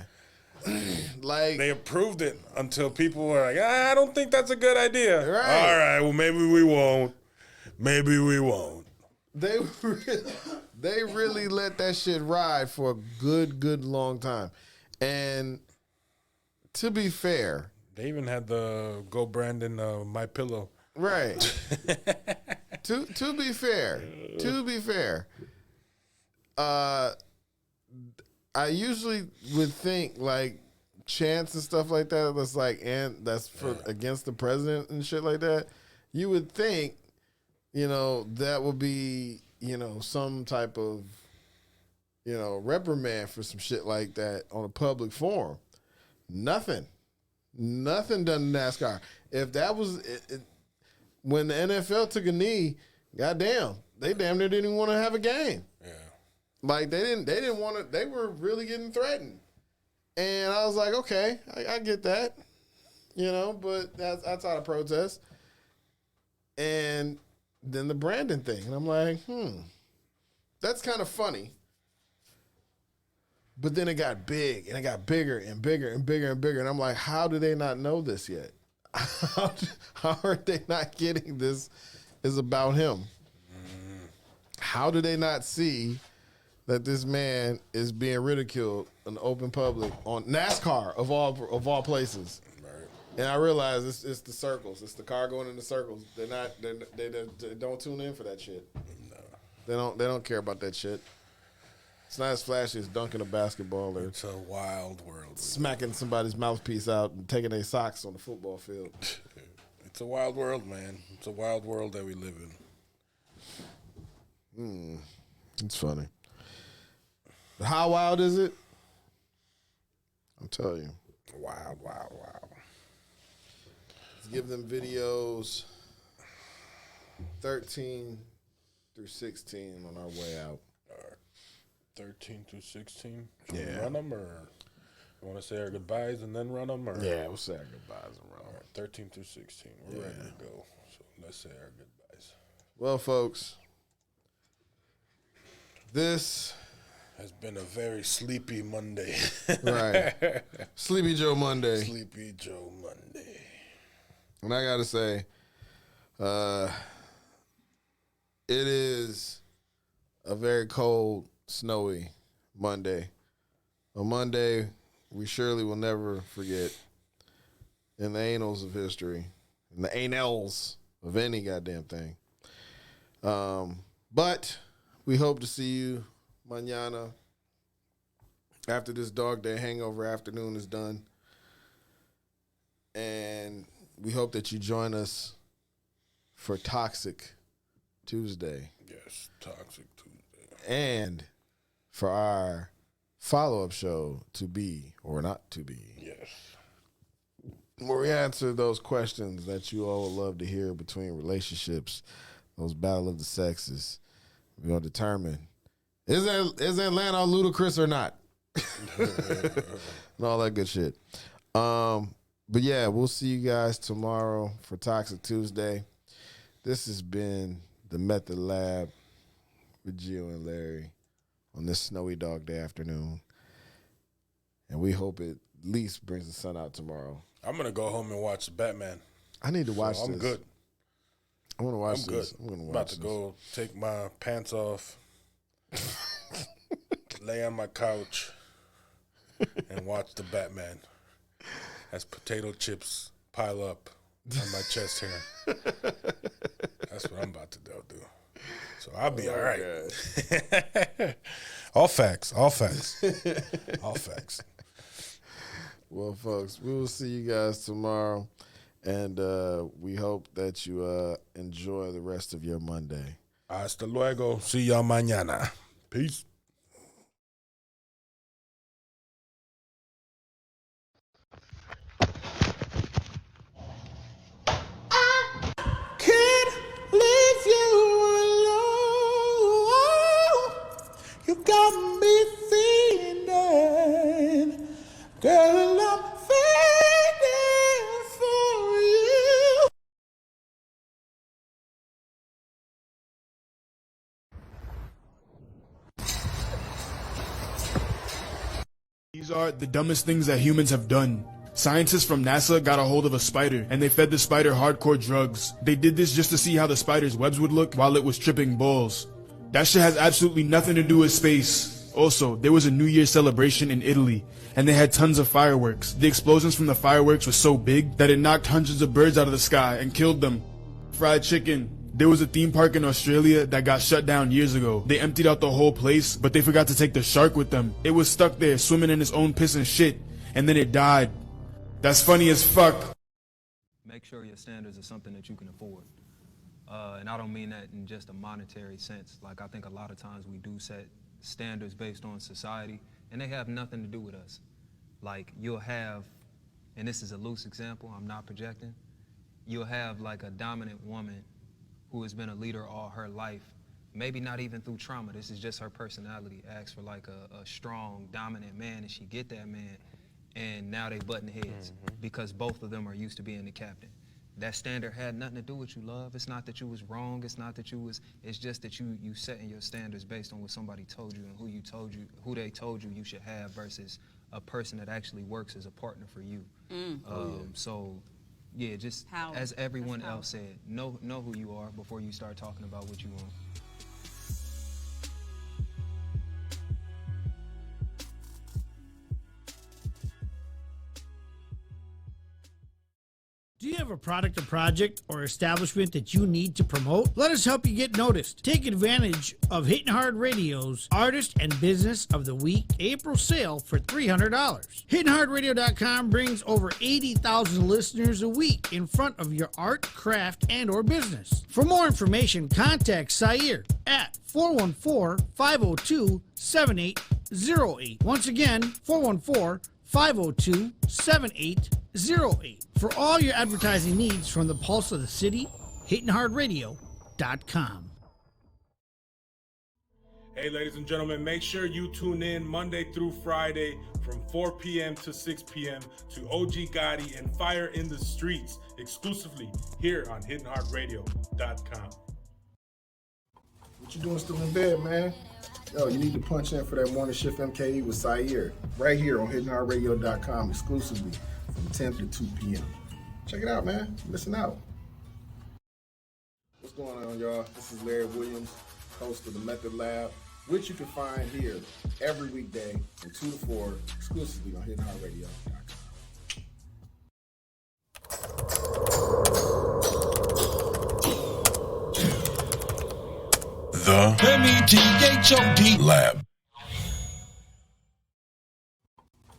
Like they approved it until people were like, I don't think that's a good idea. Right. All right, well maybe we won't. Maybe we won't. They really let that shit ride for a good long time. And to be fair, they even had the Go Brandon My Pillow. Right. To be fair, I usually would think like chants and stuff like that. That's like that's for against the president and shit like that. You would think, that would be some type of reprimand for some shit like that on a public forum. Nothing done in NASCAR. If that was when the NFL took a knee, goddamn, they damn near didn't want to have a game. Yeah. Like they didn't want to. They were really getting threatened, and I was like, okay, I get that, but that's outside of protest. And then the Brandon thing, and I'm like, that's kind of funny. But then it got big, and it got bigger and bigger and bigger and bigger. And I'm like, how do they not know this yet? How are they not getting this is about him? How do they not see that this man is being ridiculed in the open public on NASCAR of all places? Right. And I realize it's the circles. It's the car going in the circles. They don't tune in for that shit. No. They don't care about that shit. It's not as flashy as dunking a basketball or it's a wild world. Smacking somebody's mouthpiece out and taking their socks on the football field. It's a wild world, man. It's a wild world that we live in. It's funny. But how wild is it? I'm telling you. Wild. Let's give them videos 13 through 16 on our way out. 13 through 16? Yeah. Should we run them, or you want to say our goodbyes and then run them? Or? Yeah, we'll say our goodbyes and run them. 13 through 16. We're ready to go. So let's say our goodbyes. Well, folks, this has been a very sleepy Monday. Right. Sleepy Joe Monday. Sleepy Joe Monday. And I got to say, it is a very cold, snowy Monday. A Monday we surely will never forget in the annals of history, in the annals of any goddamn thing. But we hope to see you mañana after this dog day hangover afternoon is done. And we hope that you join us for Toxic Tuesday. Yes, Toxic Tuesday. And for our follow-up show, To Be or Not To Be. Yes. Where we answer those questions that you all would love to hear between relationships, those battle of the sexes. We're going to determine, is Atlanta ludicrous or not? And all that good shit. But yeah, we'll see you guys tomorrow for Toxic Tuesday. This has been the Method Lab with Gio and Larry on this snowy dog day afternoon. And we hope it at least brings the sun out tomorrow. I'm going to go home and watch Batman. I need to watch this. I'm good. I want to watch I'm this. good. I'm going to watch about this. to go take my pants off, lay on my couch, and watch the Batman as potato chips pile up on my chest hair. That's what I'm about to do. So I'll be all right. All facts. All facts. All facts. Well, folks, we will see you guys tomorrow. And we hope that you enjoy the rest of your Monday. Hasta luego. See y'all mañana. Peace. Can't leave you alone. You got me feeling, girl, I'm feeling for you. These are the dumbest things that humans have done. Scientists from NASA got a hold of a spider, and they fed the spider hardcore drugs. They did this just to see how the spider's webs would look while it was tripping balls. That shit has absolutely nothing to do with space. Also, there was a New Year's celebration in Italy, and they had tons of fireworks. The explosions from the fireworks were so big that it knocked hundreds of birds out of the sky and killed them. Fried chicken. There was a theme park in Australia that got shut down years ago. They emptied out the whole place, but they forgot to take the shark with them. It was stuck there, swimming in its own piss and shit, and then it died. That's funny as fuck. Make sure your standards are something that you can afford. And I don't mean that in just a monetary sense. Like, I think a lot of times we do set standards based on society, and they have nothing to do with us. Like, you'll have, and this is a loose example, I'm not projecting, you'll have like a dominant woman who has been a leader all her life, maybe not even through trauma, this is just her personality, asks for like a strong, dominant man, and she get that man, and now they button heads because both of them are used to being the captain. that standard had nothing to do with you, love. It's not that you was wrong. It's not that you was, it's just that you setting your standards based on what somebody told you and who they told you you should have versus a person that actually works as a partner for you. So yeah, just as everyone else said, know who you are before you start talking about what you want. Do you have a product or project or establishment that you need to promote? Let us help you get noticed. Take advantage of Hitting Hard Radio's Artist and Business of the Week April sale for $300. HittingHardRadio.com brings over 80,000 listeners a week in front of your art, craft, and or business. For more information, contact Sair at 414-502-7808. Once again, 414-502-7808. For all your advertising needs from the pulse of the city, HittingHardRadio.com. Hey, ladies and gentlemen, make sure you tune in Monday through Friday from 4 p.m. to 6 p.m. to OG Gotti and Fire in the Streets exclusively here on HittingHardRadio.com. What you doing still in bed, man? Yo, you need to punch in for that morning shift MKE with Sair right here on HittingHardRadio.com exclusively from 10 to 2 p.m. Check it out, man. You're missing out. What's going on, y'all? This is Larry Williams, host of the Method Lab, which you can find here every weekday from 2 to 4 exclusively on HittingHardRadio.com. The METHOD Lab.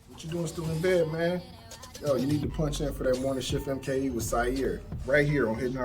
What you doing still in bed, man? Yo, you need to punch in for that morning shift MKE with Sair right here on Hitting